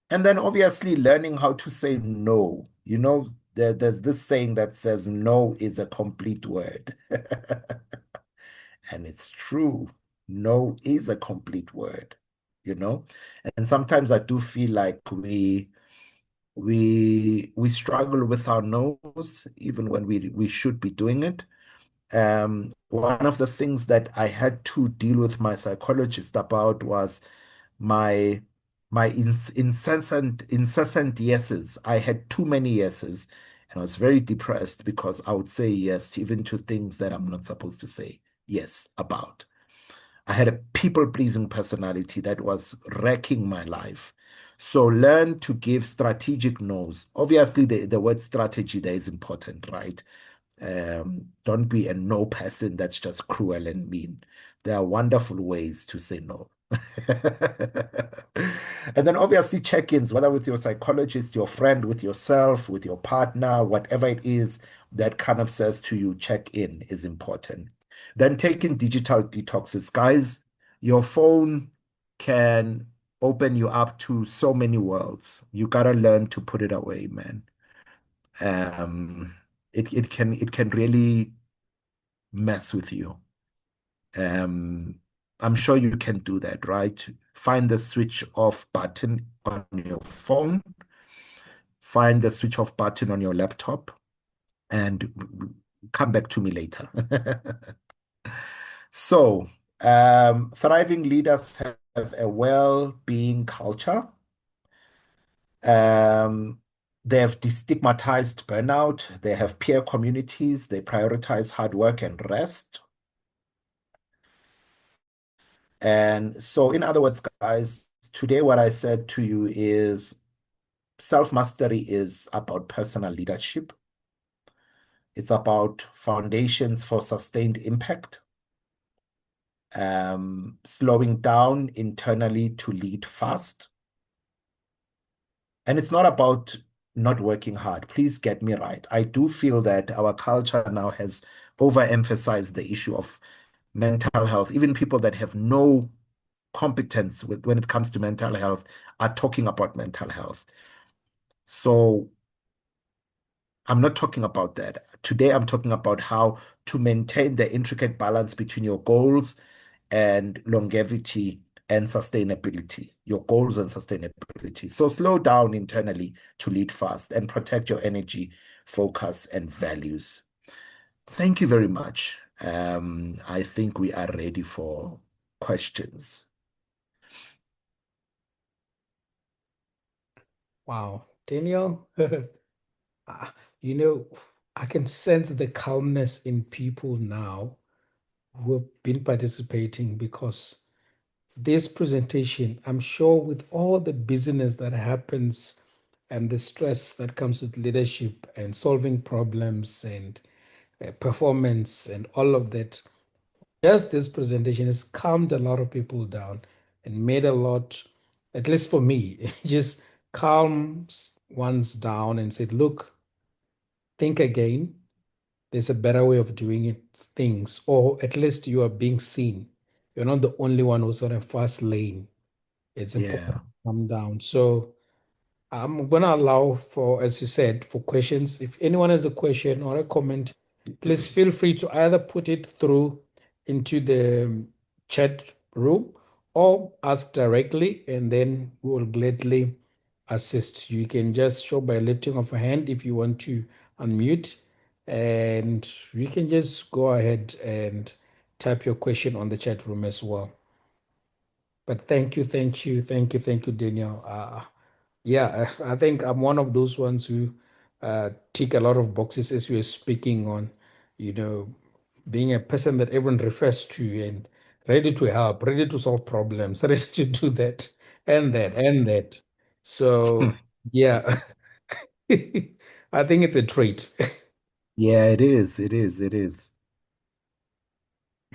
and then obviously learning how to say no. There's this saying that says no is a complete word. And it's true. No is a complete word, you know? And sometimes I do feel like we struggle with our no's even when we should be doing it. One of the things that I had to deal with my psychologist about was my my incessant yeses. I had too many yeses, and I was very depressed because I would say yes even to things that I'm not supposed to say yes about. I had a people-pleasing personality that was wrecking my life. So learn to give strategic no's. Obviously, the word strategy there is important, right? Don't be a no person that's just cruel and mean. There are wonderful ways to say no. And then obviously check-ins, whether with your psychologist, your friend, with yourself, with your partner, whatever it is that kind of says to you, check in is important. Then taking digital detoxes. Guys, your phone can open you up to so many worlds. You gotta learn to put it away, man. Um, it can really mess with you. Um, I'm sure you can do that, right? Find the switch off button on your phone find the switch off button on your laptop and come back to me later. So, thriving leaders have a well-being culture. Um, they have destigmatized burnout. They have peer communities. They prioritize hard work and rest. And so, in other words, guys, today what I said to you is self-mastery is about personal leadership. It's about foundations for sustained impact, slowing down internally to lead fast. And it's not about not working hard. Please get me right. I do feel that our culture now has overemphasized the issue of mental health. Even people that have no competence when it comes to mental health are talking about mental health. So I'm not talking about that. Today, I'm talking about how to maintain the intricate balance between your goals and longevity and sustainability, your goals and sustainability. So slow down internally to lead fast and protect your energy, focus, and values. Thank you very much. I think we are ready for questions. Wow, Daniel, ah, you know, I can sense the calmness in people now who have been participating because this presentation, I'm sure with all the busyness that happens and the stress that comes with leadership and solving problems and performance and all of that, just this presentation has calmed a lot of people down and made a lot, at least for me, just calms one's down and said, look, think again. There's a better way of doing it, things, or at least you are being seen. You're not the only one who's on a fast lane. It's important Yeah. to calm down. So I'm gonna allow for, as you said, for questions. If anyone has a question or a comment, please feel free to either put it through into the chat room or ask directly, and then we will gladly assist. You can just show by lifting of a hand if you want to unmute, and you can just go ahead and type your question on the chat room as well. But thank you, Daniel. Yeah, I think I'm one of those ones who tick a lot of boxes as you were speaking on, you know, being a person that everyone refers to and ready to help, ready to solve problems, ready to do that and that and that. So, yeah, I think it's a trait. Yeah, it is. It is. It is.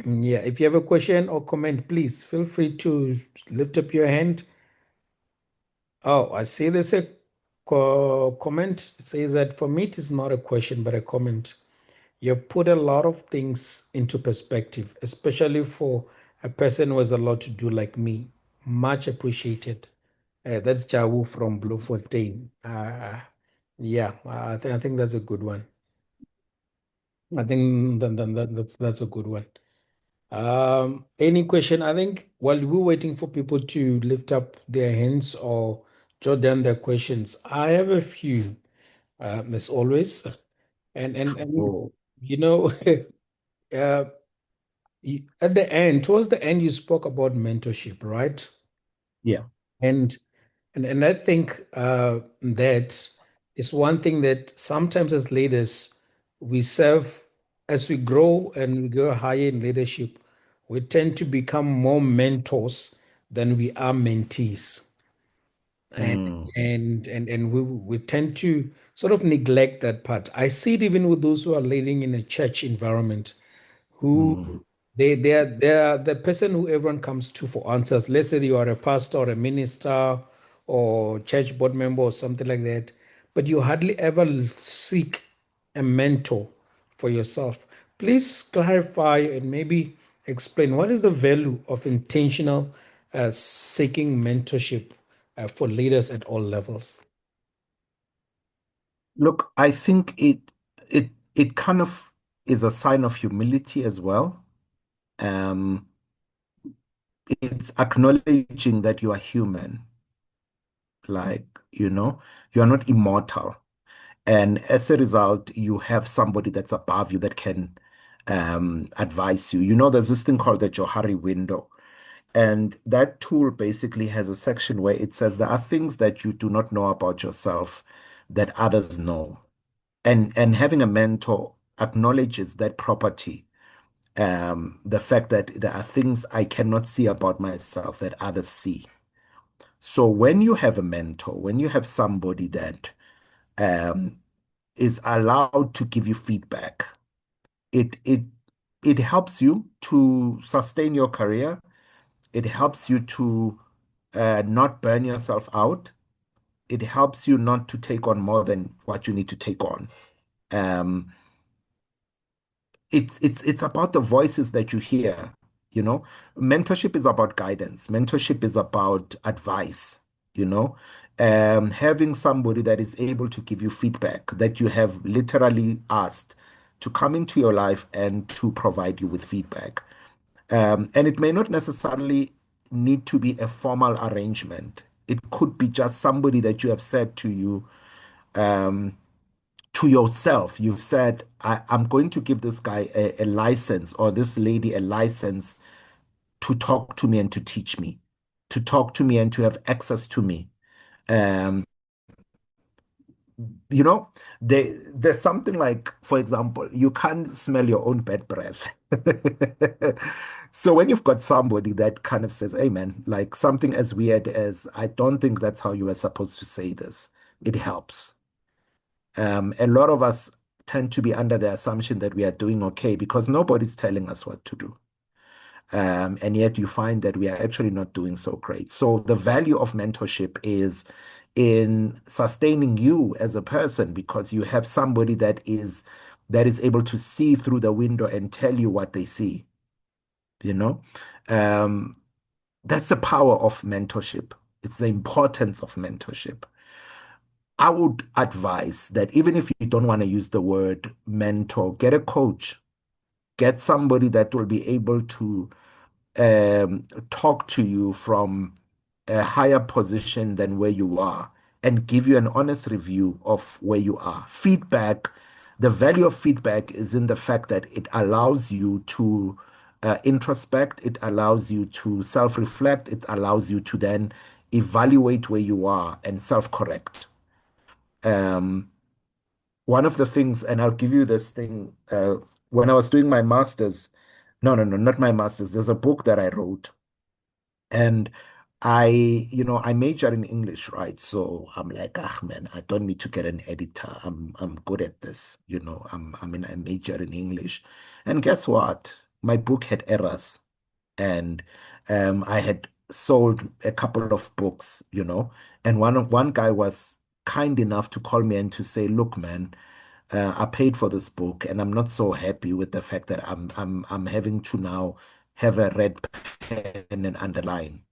Yeah, if you have a question or comment, please feel free to lift up your hand. Oh, I see there's a comment. It says that for me, it is not a question, but a comment. You've put a lot of things into perspective, especially for a person who has a lot to do like me. Much appreciated. That's Jawu from Bloemfontein. Yeah, I think that's a good one. I think that's a good one. Any question? I think while we're waiting for people to lift up their hands or jot down their questions, I have a few, as always. And Oh, you know, uh, at the end, towards the end, you spoke about mentorship, right? yeah. And and I think that is one thing that sometimes as leaders we serve as we grow and we go higher in leadership, we tend to become more mentors than we are mentees. And Mm, and we tend to sort of neglect that part. I see it even with those who are leading in a church environment who mm, they are the person who everyone comes to for answers. Let's say you are a pastor or a minister or church board member or something like that, but you hardly ever seek a mentor for yourself. Please clarify and maybe explain what is the value of intentional seeking mentorship for leaders at all levels. Look, I think it kind of is a sign of humility as well. Um, it's acknowledging that you are human Like, you are not immortal. And as a result, you have somebody that's above you that can advise you. There's this thing called the Johari window. And that tool basically has a section where it says there are things that you do not know about yourself that others know. And having a mentor acknowledges that property, the fact that there are things I cannot see about myself that others see. So when you have a mentor, when you have somebody that um, is allowed to give you feedback, it it it helps you to sustain your career. It helps you to not burn yourself out. It helps you not to take on more than what you need to take on. Um, it's about the voices that you hear, you know. Mentorship is about guidance. Mentorship is about advice, you know. Having somebody that is able to give you feedback that you have literally asked to come into your life and to provide you with feedback. And it may not necessarily need to be a formal arrangement. It could be just somebody that you have said to yourself. You've said, I'm going to give this guy a license or this lady a license to talk to me and to teach me, to talk to me and to have access to me. Um, you know, there's something like, for example, you can't smell your own bad breath. So when you've got somebody that kind of says, hey man, like something as weird as, I don't think that's how you were supposed to say this, it helps. A lot of us tend to be under the assumption that we are doing okay because nobody's telling us what to do. And yet you find that we are actually not doing so great. So the value of mentorship is in sustaining you as a person because you have somebody that is able to see through the window and tell you what they see, you know? Um, that's the power of mentorship. It's the importance of mentorship. I would advise that even if you don't want to use the word mentor, get a coach, get somebody that will be able to um, talk to you from a higher position than where you are and give you an honest review of where you are. Feedback, the value of feedback is in the fact that it allows you to introspect, it allows you to self reflect, it allows you to then evaluate where you are and self correct. Um, One of the things, and I'll give you this thing, when I was doing my master's, no, no, no, not my master's, there's a book that I wrote. And I major in English, right? So I'm like, ah, man, I don't need to get an editor. I'm good at this. I major in English. And guess what? My book had errors, and I had sold a couple of books. And one guy was kind enough to call me and to say, look, man, I paid for this book, and I'm not so happy with the fact that I'm having to now have a red pen and underline.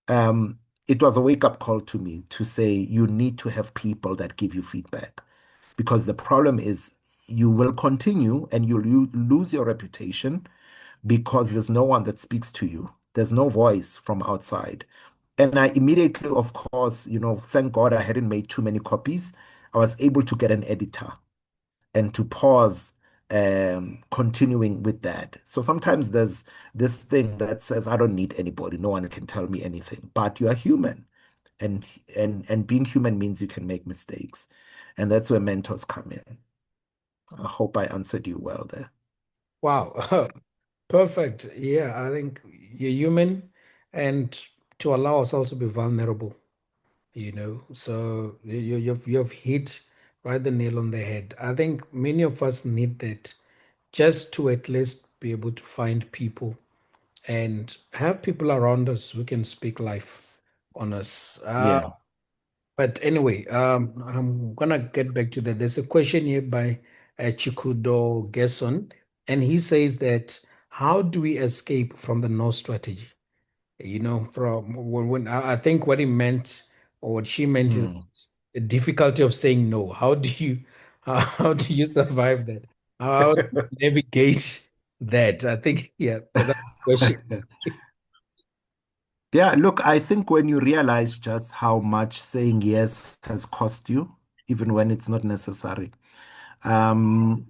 um, it was a wake-up call to me to say you need to have people that give you feedback because the problem is you will continue and you'll lose your reputation because there's no one that speaks to you. There's no voice from outside. And I immediately, of course, thank God I hadn't made too many copies. I was able to get an editor and to pause continuing with that. So sometimes there's this thing that says, I don't need anybody, no one can tell me anything, but you are human. And being human means you can make mistakes. And that's where mentors come in. I hope I answered you well there. Wow. Perfect. Yeah, I think you're human and to allow ourselves to be vulnerable, So you've hit right the nail on the head. I think many of us need that just to at least be able to find people and have people around us who can speak life on us. Yeah. But anyway, I'm gonna get back to that. There's a question here by Chikudo Gerson, and he says that how do we escape from the no strategy? From when I think what he meant or what she meant is Hmm. the difficulty of saying no. How do you how do you survive that? How do you navigate that? I think, yeah, that's the question. Yeah, look, I think when you realize just how much saying yes has cost you, even when it's not necessary, um,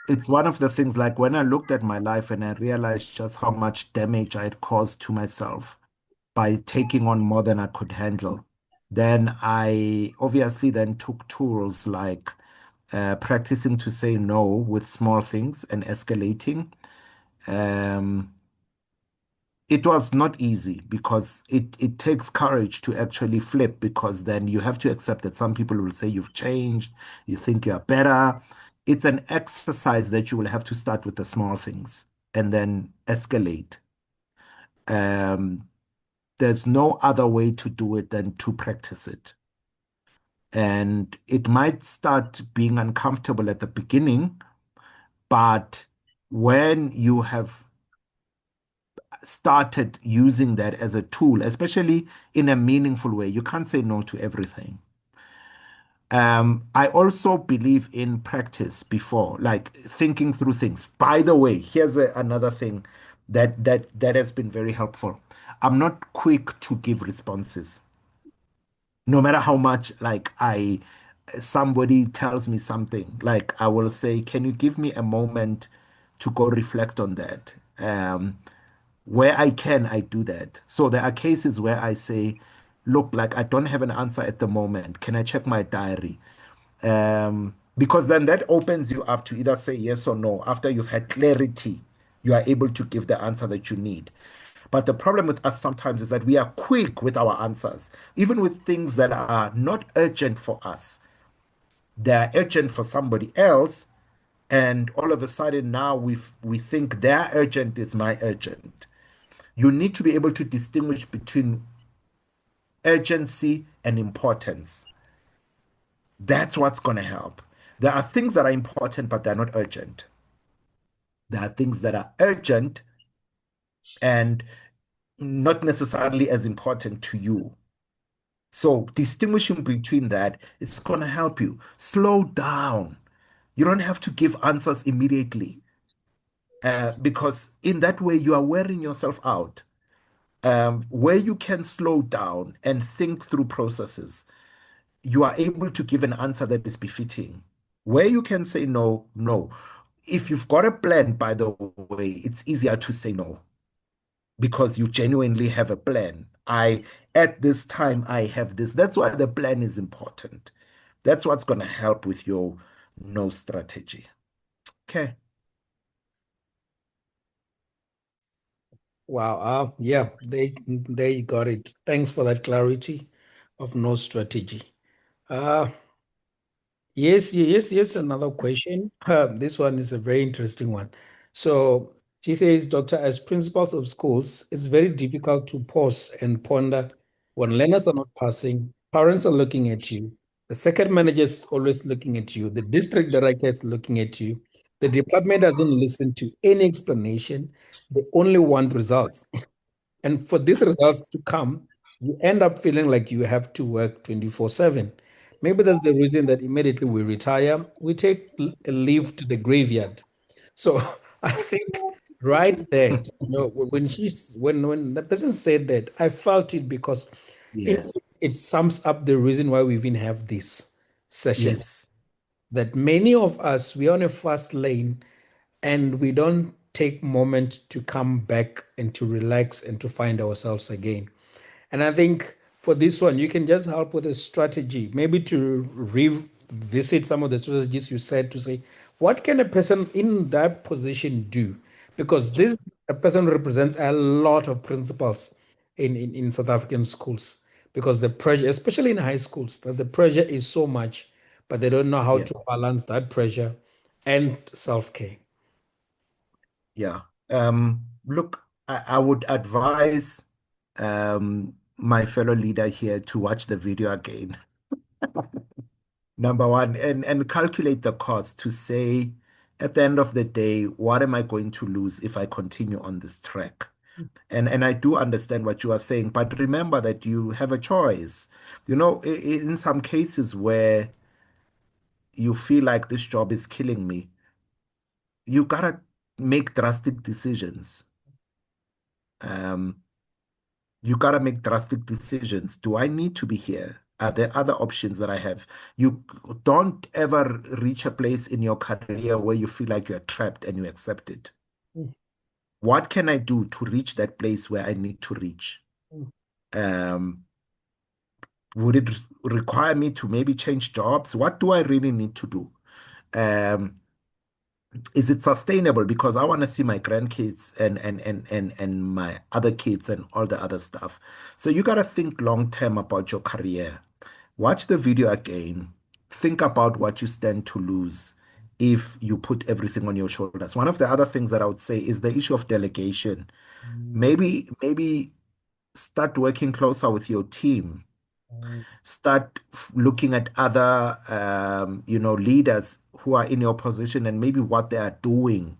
it's one of the things like when I looked at my life and I realized just how much damage I had caused to myself by taking on more than I could handle, then I obviously then took tools like practicing to say no with small things and escalating. Um, it was not easy because it takes courage to actually flip because then you have to accept that some people will say you've changed, you think you're better. It's an exercise that you will have to start with the small things and then escalate. Um, there's no other way to do it than to practice it. And it might start being uncomfortable at the beginning, but when you have started using that as a tool, especially in a meaningful way. You can't say no to everything. I also believe in practice before, like thinking through things. By the way, here's another thing that has been very helpful. I'm not quick to give responses, no matter how much like I somebody tells me something. Like I will say, "Can you give me a moment to go reflect on that?" Where I can, I do that. So there are cases where I say, look, like I don't have an answer at the moment. Can I check my diary? Because then that opens you up to either say yes or no. After you've had clarity, you are able to give the answer that you need. But the problem with us sometimes is that we are quick with our answers, even with things that are not urgent for us. They're urgent for somebody else, and all of a sudden now we think their urgent is my urgent. You need to be able to distinguish between urgency and importance. That's what's going to help. There are things that are important, but they're not urgent. There are things that are urgent and not necessarily as important to you. So, distinguishing between that is going to help you. Slow down. You don't have to give answers immediately because in that way you are wearing yourself out. Where you can slow down and think through processes, you are able to give an answer that is befitting. Where you can say no, no. If you've got a plan, by the way, it's easier to say no because you genuinely have a plan. At this time, I have this. That's why the plan is important. That's what's going to help with your no strategy. Okay. Wow. Yeah, they got it. Thanks for that clarity of no strategy. Uh, yes. Another question. This one is a very interesting one. So she says, Doctor, as principals of schools, it's very difficult to pause and ponder when learners are not passing, parents are looking at you, the second manager is always looking at you, the district director is looking at you, the department doesn't listen to any explanation. They only want results. And for these results to come, you end up feeling like you have to work 24/7. Maybe that's the reason that immediately we retire, we take a leave to the graveyard. So I think right there, when the person said that, I felt it because Yes. it sums up the reason why we even have this session. Yes. That many of us we are on a fast lane and we don't take moment to come back and to relax and to find ourselves again. And I think for this one, you can just help with a strategy, maybe to revisit some of the strategies you said to say, what can a person in that position do? Because this a person represents a lot of principles in South African schools. Because the pressure, especially in high schools, that the pressure is so much, but they don't know how Yeah. to balance that pressure and self-care. Yeah. Look, I would advise my fellow leader here to watch the video again. Number one, and calculate the cost to say, at the end of the day, what am I going to lose if I continue on this track? And I do understand what you are saying, but remember that you have a choice. In some cases where you feel like this job is killing me, you gotta make drastic decisions. Um, You got to make drastic decisions. Do I need to be here? Are there other options that I have? You don't ever reach a place in your career where you feel like you're trapped and you accept it. Mm, What can I do to reach that place where I need to reach? mm, Um, would it require me to maybe change jobs? What do I really need to do? Um, is it sustainable? Because I want to see my grandkids and my other kids and all the other stuff. So you got to think long term about your career. Watch the video again. Think about what you stand to lose if you put everything on your shoulders. One of the other things that I would say is the issue of delegation. mm, Maybe start working closer with your team. mm, Start looking at other, leaders who are in your position and maybe what they are doing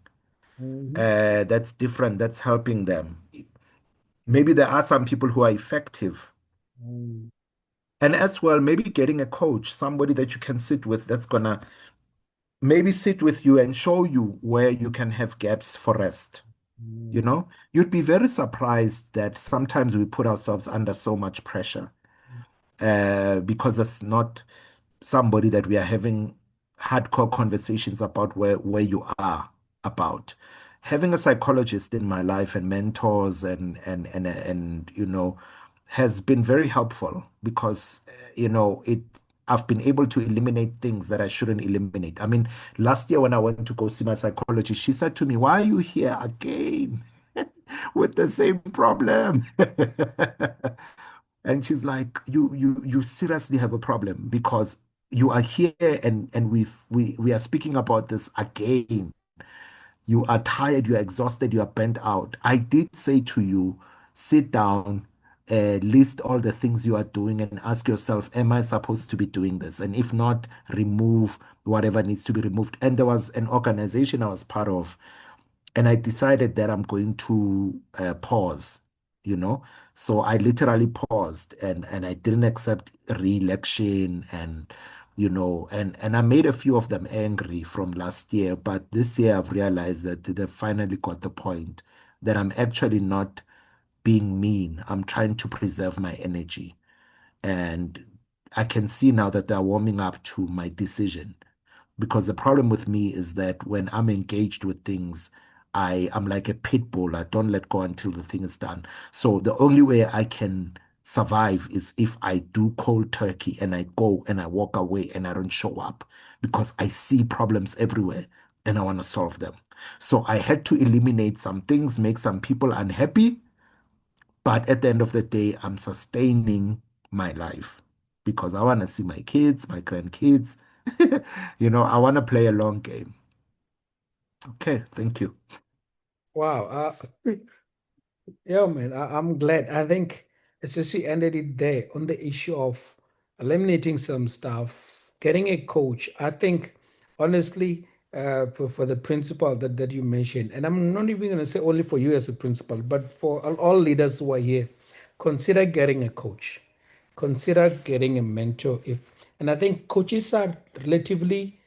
mm, that's different, that's helping them. Maybe there are some people who are effective. mm, And as well, maybe getting a coach, somebody that you can sit with that's gonna maybe sit with you and show you where you can have gaps for rest. You mm, know, you'd be very surprised that sometimes we put ourselves under so much pressure because it's not somebody that we are having hardcore conversations about where you are about. Having a psychologist in my life and mentors and has been very helpful because it I've been able to eliminate things that I shouldn't eliminate. I mean, last year when I went to go see my psychologist, she said to me, "Why are you here again with the same problem?" And she's like, you seriously have a problem because you are here and we are speaking about this again. You are tired, you are exhausted, you are burnt out. I did say to you, sit down, list all the things you are doing and ask yourself, am I supposed to be doing this? And if not, remove whatever needs to be removed. And there was an organization I was part of and I decided that I'm going to pause, you know. So I literally paused and I didn't accept re-election and I made a few of them angry from last year. But this year I've realized that they finally got the point that I'm actually not being mean. I'm trying to preserve my energy. And I can see now that they're warming up to my decision. Because the problem with me is that when I'm engaged with things, I'm like a pit bull. I don't let go until the thing is done. So the only way I can survive is if I do cold turkey and I go and I walk away and I don't show up because I see problems everywhere and I want to solve them. So I had to eliminate some things, make some people unhappy, but at the end of the day, I'm sustaining my life because I want to see my kids, my grandkids. I want to play a long game. Okay, thank you. wow. Yeah, man, I'm glad. I think it's just you ended it there on the issue of eliminating some stuff, getting a coach. I think, honestly, for the principal that you mentioned, and I'm not even going to say only for you as a principal, but for all leaders who are here, consider getting a coach, consider getting a mentor. And I think coaches are relatively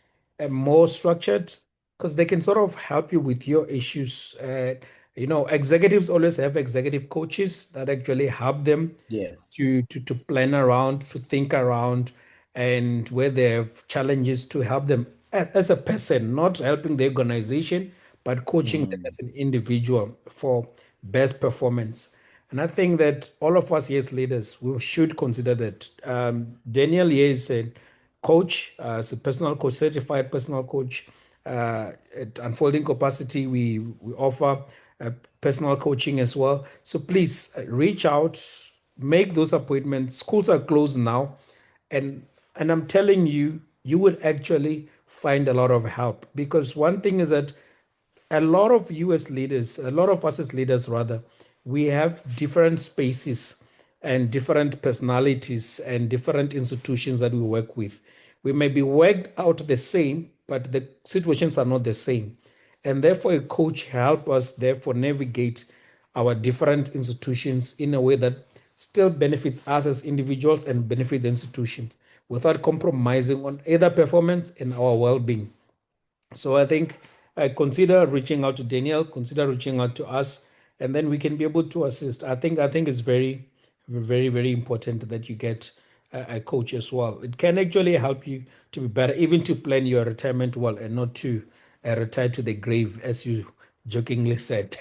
more structured because they can sort of help you with your issues. Executives always have executive coaches that actually help them Yes. to plan around, to think around, and where they have challenges to help them as a person, not helping the organization, but coaching them Mm, as an individual for best performance. And I think that all of us, yes, leaders, we should consider that. Daniel here is a coach, as a personal coach, certified personal coach. At Unfolding Capacity, we offer uh, personal coaching as well. So please reach out, make those appointments. Schools are closed now, and I'm telling you, you will actually find a lot of help because one thing is that a lot of US leaders, a lot of us as leaders, rather, we have different spaces and different personalities and different institutions that we work with. We may be worked out the same, but the situations are not the same. And therefore, a coach help us therefore navigate our different institutions in a way that still benefits us as individuals and benefit the institutions without compromising on either performance and our well-being. So I think consider reaching out to Daniel, consider reaching out to us, and then we can be able to assist. I think it's very important that you get a coach as well. It can actually help you to be better, even to plan your retirement well and not to retire to the grave, as you jokingly said.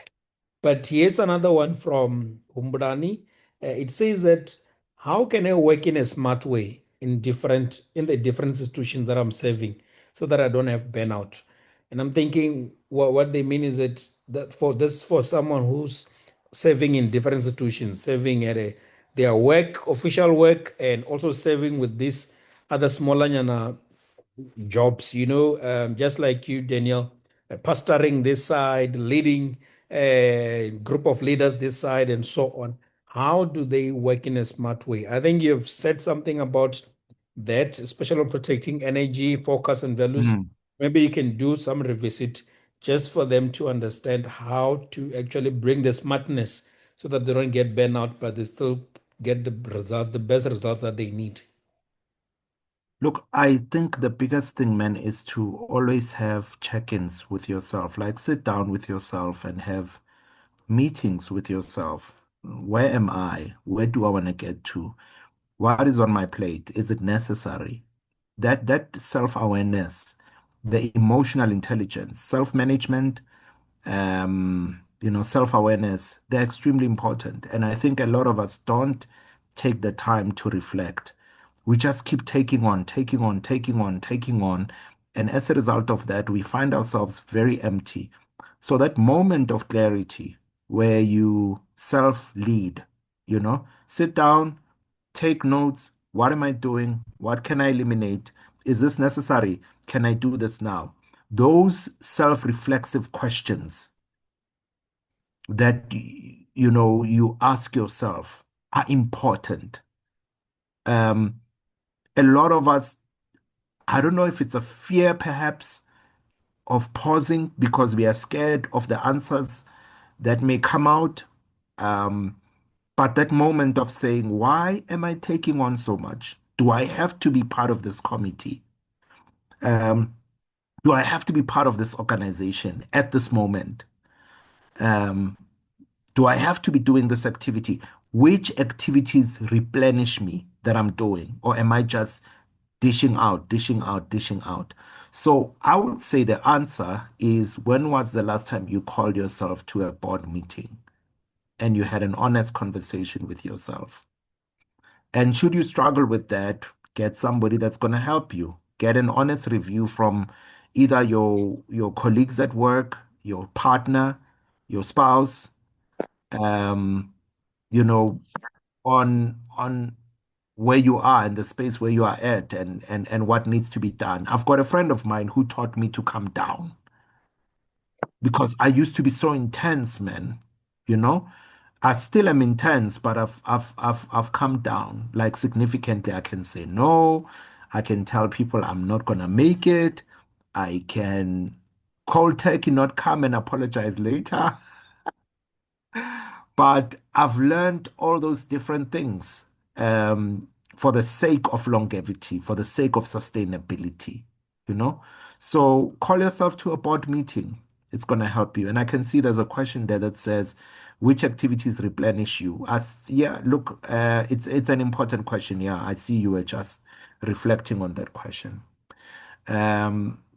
But here's another one from Umbrani. It says that how can I work in a smart way in the different institutions that I'm serving so that I don't have burnout? And I'm thinking what they mean is that for someone who's serving in different institutions, serving at their work, official work, and also serving with this other smaller jobs, just like you, Daniel, pastoring this side, leading a group of leaders this side, and so on. How do they work in a smart way? I think you've said something about that, especially on protecting energy, focus, and values. Mm. Maybe you can do some revisit just for them to understand how to actually bring the smartness so that they don't get burnout, but they still get the results, the best results that they need. Look, I think the biggest thing, man, is to always have check-ins with yourself. Like sit down with yourself and have meetings with yourself. Where am I? Where do I want to get to? What is on my plate? Is it necessary? That self-awareness, the emotional intelligence, self-management, self-awareness, they're extremely important. And I think a lot of us don't take the time to reflect. We just keep taking on, taking on, taking on, taking on. And as a result of that, we find ourselves very empty. So that moment of clarity where you self-lead, sit down, take notes. What am I doing? What can I eliminate? Is this necessary? Can I do this now? Those self-reflexive questions that you ask yourself are important. Um, a lot of us, I don't know if it's a fear perhaps of pausing because we are scared of the answers that may come out. Um, but that moment of saying, why am I taking on so much? Do I have to be part of this committee? Um, do I have to be part of this organization at this moment? Um, do I have to be doing this activity? Which activities replenish me that I'm doing? Or am I just dishing out, dishing out, dishing out? So I would say the answer is when was the last time you called yourself to a board meeting and you had an honest conversation with yourself? And should you struggle with that, get somebody that's going to help you. Get an honest review from either your colleagues at work, your partner, your spouse, um, you know, on where you are in the space where you are at and what needs to be done. I've got a friend of mine who taught me to come down because I used to be so intense, man. You know, I still am intense, but I've come down like significantly. I can say no. I can tell people I'm not gonna make it. I can cold turkey not come and apologize later. But I've learned all those different things for the sake of longevity, for the sake of sustainability, you know? So call yourself to a board meeting. It's going to help you. And I can see there's a question there that says, which activities replenish you? Yeah, look, it's an important question. Yeah, I see you were just reflecting on that question.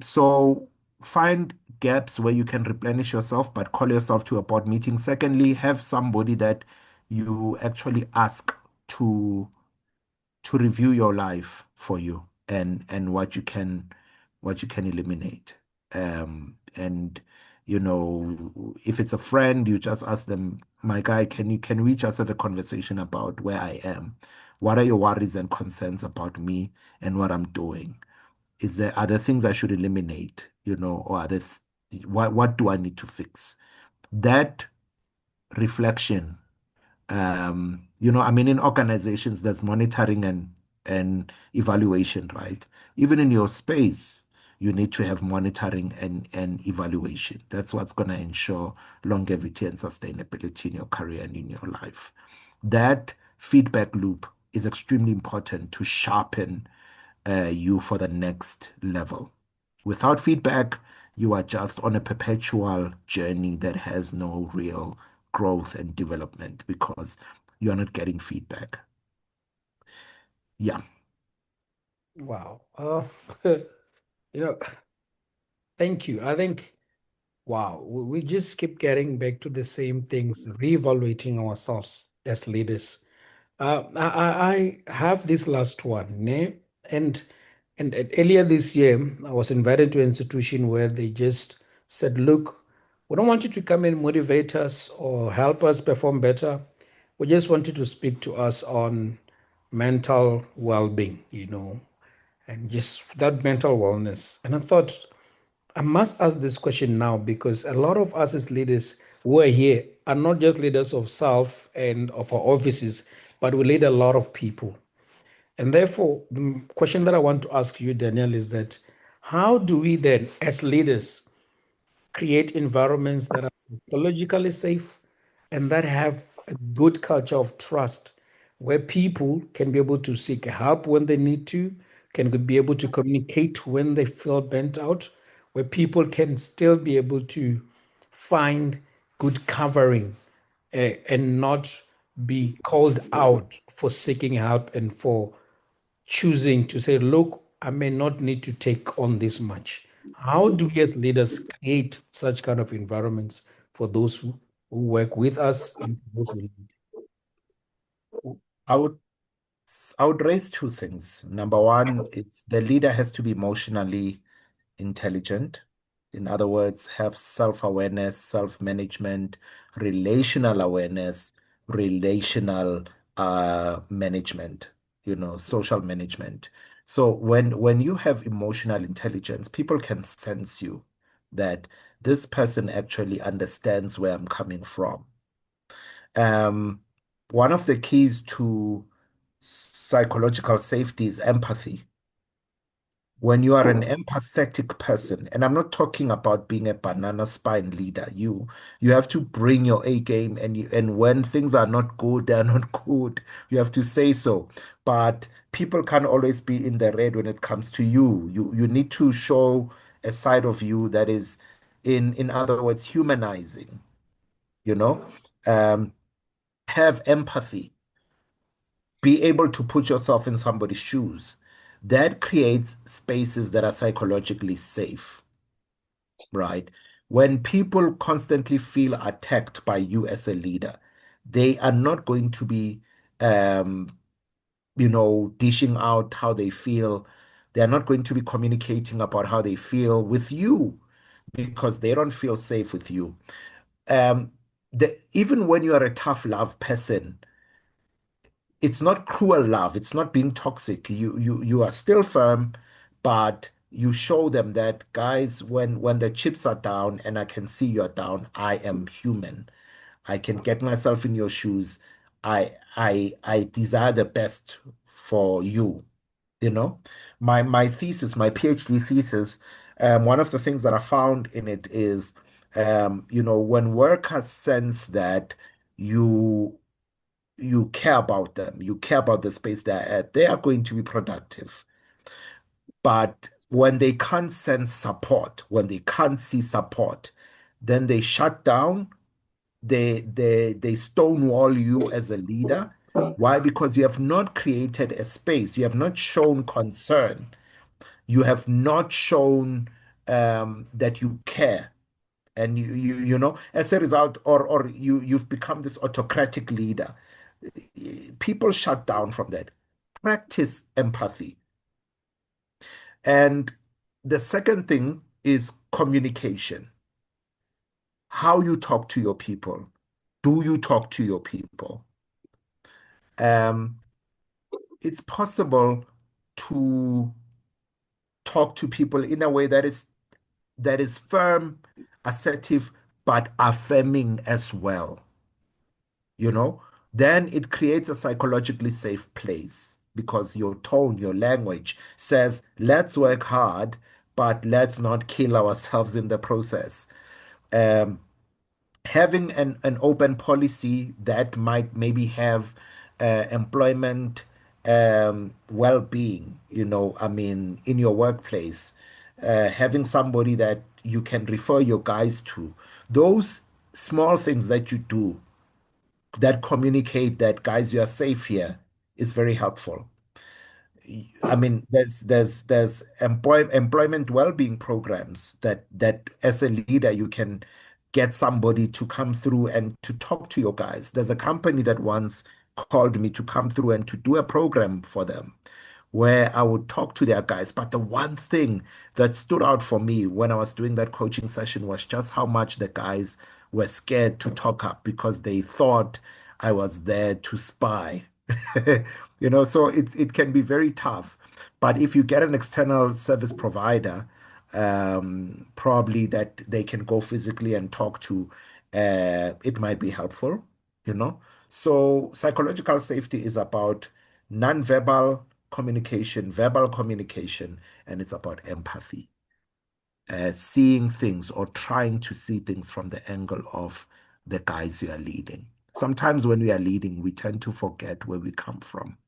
So find gaps where you can replenish yourself, but call yourself to a board meeting. Secondly, have somebody that you actually ask to to review your life for you and what you can eliminate. And if it's a friend, you just ask them, my guy, can we just have a conversation about where I am? What are your worries and concerns about me and what I'm doing? Is there other things I should eliminate, or what do I need to fix? That reflection, I mean, in organizations, there's monitoring and evaluation, right? Even in your space, you need to have monitoring and evaluation. That's what's going to ensure longevity and sustainability in your career and in your life. That feedback loop is extremely important to sharpen you for the next level. Without feedback, you are just on a perpetual journey that has no real growth and development because you're not getting feedback. Yeah. Wow. You know, thank you. I think, wow, we just keep getting back to the same things, reevaluating ourselves as leaders. I have this last one, ne? And and earlier this year, I was invited to an institution where they just said, "Look, we don't want you to come and motivate us or help us perform better. We just want you to speak to us on mental well-being, and just that mental wellness." And I thought, I must ask this question now because a lot of us as leaders who are here are not just leaders of self and of our offices, but we lead a lot of people. And therefore, the question that I want to ask you, Daniel, is that how do we then, as leaders, create environments that are psychologically safe and that have a good culture of trust where people can be able to seek help when they need to, can be able to communicate when they feel burnt out, where people can still be able to find good covering and not be called out for seeking help and for choosing to say, look, I may not need to take on this much. How do we as leaders create such kind of environments for those who work with us and for those who lead? I would I would raise two things. Number one, it's the leader has to be emotionally intelligent. In other words, have self-awareness, self-management, relational awareness, relational management, social management. So when you have emotional intelligence, people can sense you that this person actually understands where I'm coming from. Um, One of the keys to psychological safety is empathy. When you are an empathetic person, and I'm not talking about being a banana spine leader, you have to bring your A game, and when things are not good, they're not good. You have to say so. But people can't always be in the red when it comes to you. You need to show a side of you that is, in other words, humanizing, you know? Um, have empathy, be able to put yourself in somebody's shoes. That creates spaces that are psychologically safe, right? When people constantly feel attacked by you as a leader, they are not going to be, um, dishing out how they feel. They are not going to be communicating about how they feel with you because they don't feel safe with you. Um, Even when you are a tough love person, it's not cruel love. It's not being toxic. You are still firm, but you show them that, guys, when the chips are down and I can see you're down, I am human. I can get myself in your shoes. I desire the best for you. You know, my thesis, my PhD thesis, one of the things that I found in it is, when workers sense that you you care about them, you care about the space they're at, they are going to be productive. But when they can't sense support, when they can't see support, then they shut down, they stonewall you as a leader. Why? Because you have not created a space, you have not shown concern, you have not shown that you care. And as a result, or you've become this autocratic leader. People shut down from that. Practice empathy. And the second thing is communication. How you talk to your people. Do you talk to your people? Um, it's possible to talk to people in a way that is firm, assertive, but affirming as well. you know, then it creates a psychologically safe place because your tone, your language says, let's work hard, but let's not kill ourselves in the process. Um, Having an open policy that might maybe have employment well-being, I mean, in your workplace, having somebody that you can refer your guys to, those small things that you do that communicate that, guys, you are safe here, is very helpful. I mean, there's employment well-being programs that as a leader you can get somebody to come through and to talk to your guys. There's a company that once called me to come through and to do a program for them where I would talk to their guys. But the one thing that stood out for me when I was doing that coaching session was just how much the guys were scared to talk up because they thought I was there to spy. So it can be very tough. But if you get an external service provider, probably that they can go physically and talk to, it might be helpful, you know. So psychological safety is about non-verbal communication, verbal communication, and it's about empathy, seeing things or trying to see things from the angle of the guys you are leading. Sometimes when we are leading, we tend to forget where we come from.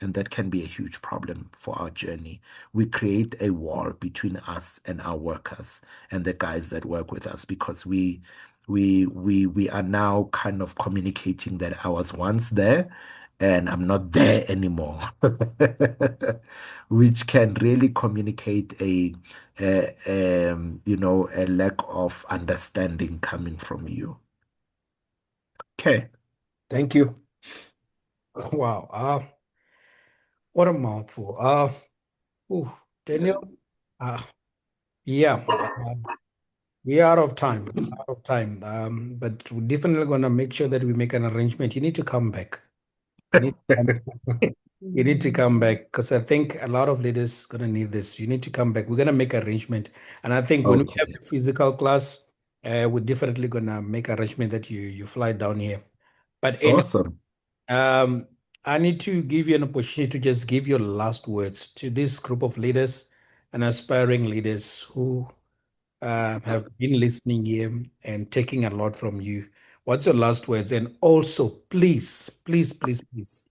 And that can be a huge problem for our journey. We create a wall between us and our workers and the guys that work with us because we are now kind of communicating that I was once there and I'm not there anymore, which can really communicate a lack of understanding coming from you. Okay, thank you. Wow. What a mouthful. Ooh, Daniel. Uh, yeah. We are out of time. Out of time. But we're definitely gonna make sure that we make an arrangement. You need to come back. You need to come. You need to come back because I think a lot of leaders gonna need this. You need to come back. We're gonna make arrangement, and I think when we have Okay, the physical class, we're definitely gonna make arrangement that you fly down here. But anyway, awesome. um, I need to give you an opportunity to just give your last words to this group of leaders and aspiring leaders who have been listening here and taking a lot from you. What's your last words? And also, please, please, please, please.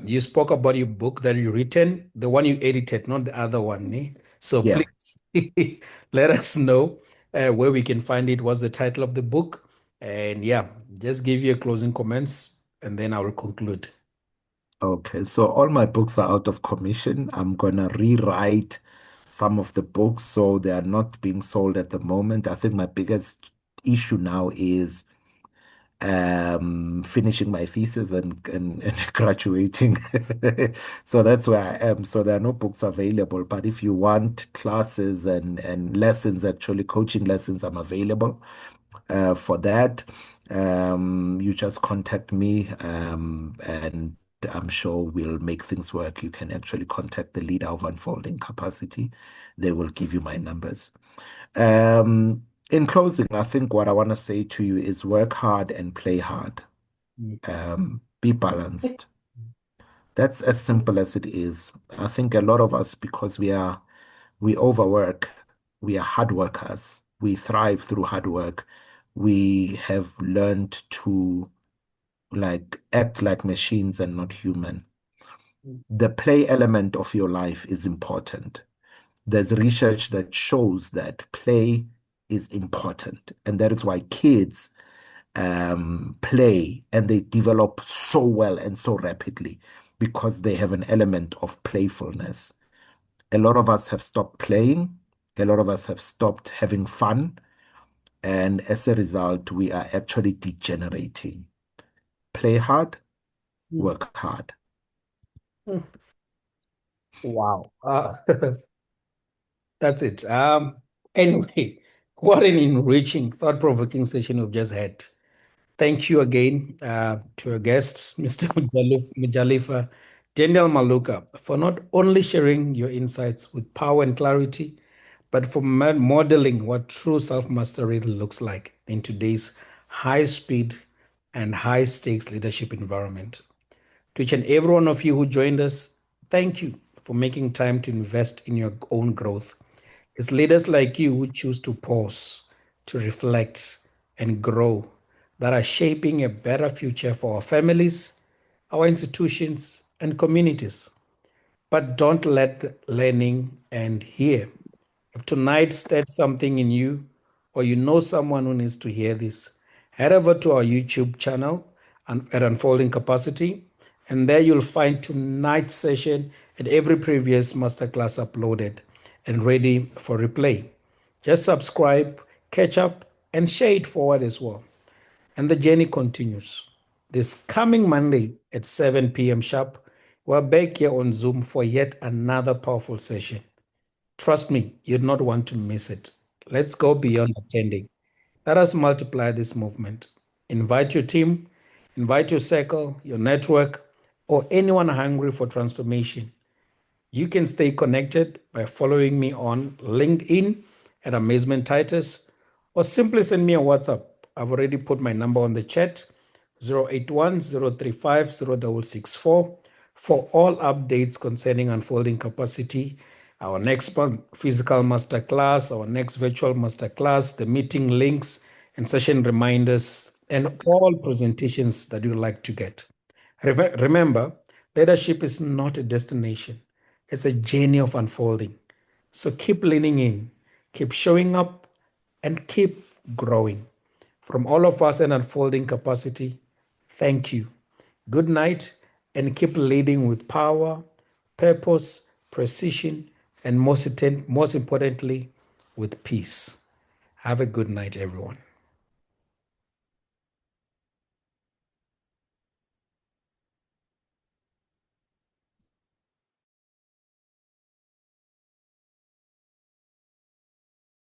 You spoke about your book that you written, the one you edited, not the other one. Eh? So Yeah. please let us know where we can find it. What's the title of the book? And yeah, just give your closing comments, and then I will conclude. Okay, so all my books are out of commission. I'm gonna rewrite some of the books so they are not being sold at the moment. I think my biggest issue now is finishing my thesis and graduating. So that's where I am. So there are no books available. But if you want classes and lessons, actually coaching lessons, I'm available for that. You just contact me, and I'm sure we'll make things work. You can actually contact the leader of unfolding capacity. They will give you my numbers. In closing, I think what I want to say to you is work hard and play hard. Mm. Be balanced. That's as simple as it is. I think a lot of us, because we overwork, we are hard workers. We thrive through hard work. We have learned to like act like machines and not human. The play element of your life is important. There's research that shows that play is important, and that is why kids play and they develop so well and so rapidly because they have an element of playfulness. A lot of us have stopped playing, a lot of us have stopped having fun, and as a result, we are actually degenerating. Play hard, Mm. work hard. Mm. Wow. That's it. Anyway, what an enriching, thought-provoking session we've just had. Thank you again to our guest, Mr. Mojalefa Daniel Maluka, for not only sharing your insights with power and clarity, but for modeling what true self-mastery looks like in today's high-speed and high-stakes leadership environment. To each and every one of you who joined us, thank you for making time to invest in your own growth. It's leaders like you who choose to pause, to reflect, and grow that are shaping a better future for our families, our institutions, and communities. But don't let learning end here. If tonight stirred something in you, or you know someone who needs to hear this, head over to our YouTube channel. at Unfolding Capacity. And there you'll find tonight's session and every previous masterclass uploaded and ready for replay. Just subscribe, catch up, and share it forward as well. And the journey continues. This coming Monday at 7 p.m. sharp, we're back here on Zoom for yet another powerful session. Trust me, you'd not want to miss it. Let's go beyond attending. Let us multiply this movement. Invite your team, invite your circle, your network, or anyone hungry for transformation. You can stay connected by following me on LinkedIn at Amazement Titus, or simply send me a WhatsApp. I've already put my number on the chat, 081 035 0664, for all updates concerning Unfolding Capacity, our next physical masterclass, our next virtual masterclass, the meeting links and session reminders, and all presentations that you'd like to get. Remember, leadership is not a destination, it's a journey of unfolding. So keep leaning in, keep showing up, and keep growing. From all of us in Unfolding Capacity, thank you. Good night, and keep leading with power, purpose, precision, and most importantly, with peace. Have a good night, everyone.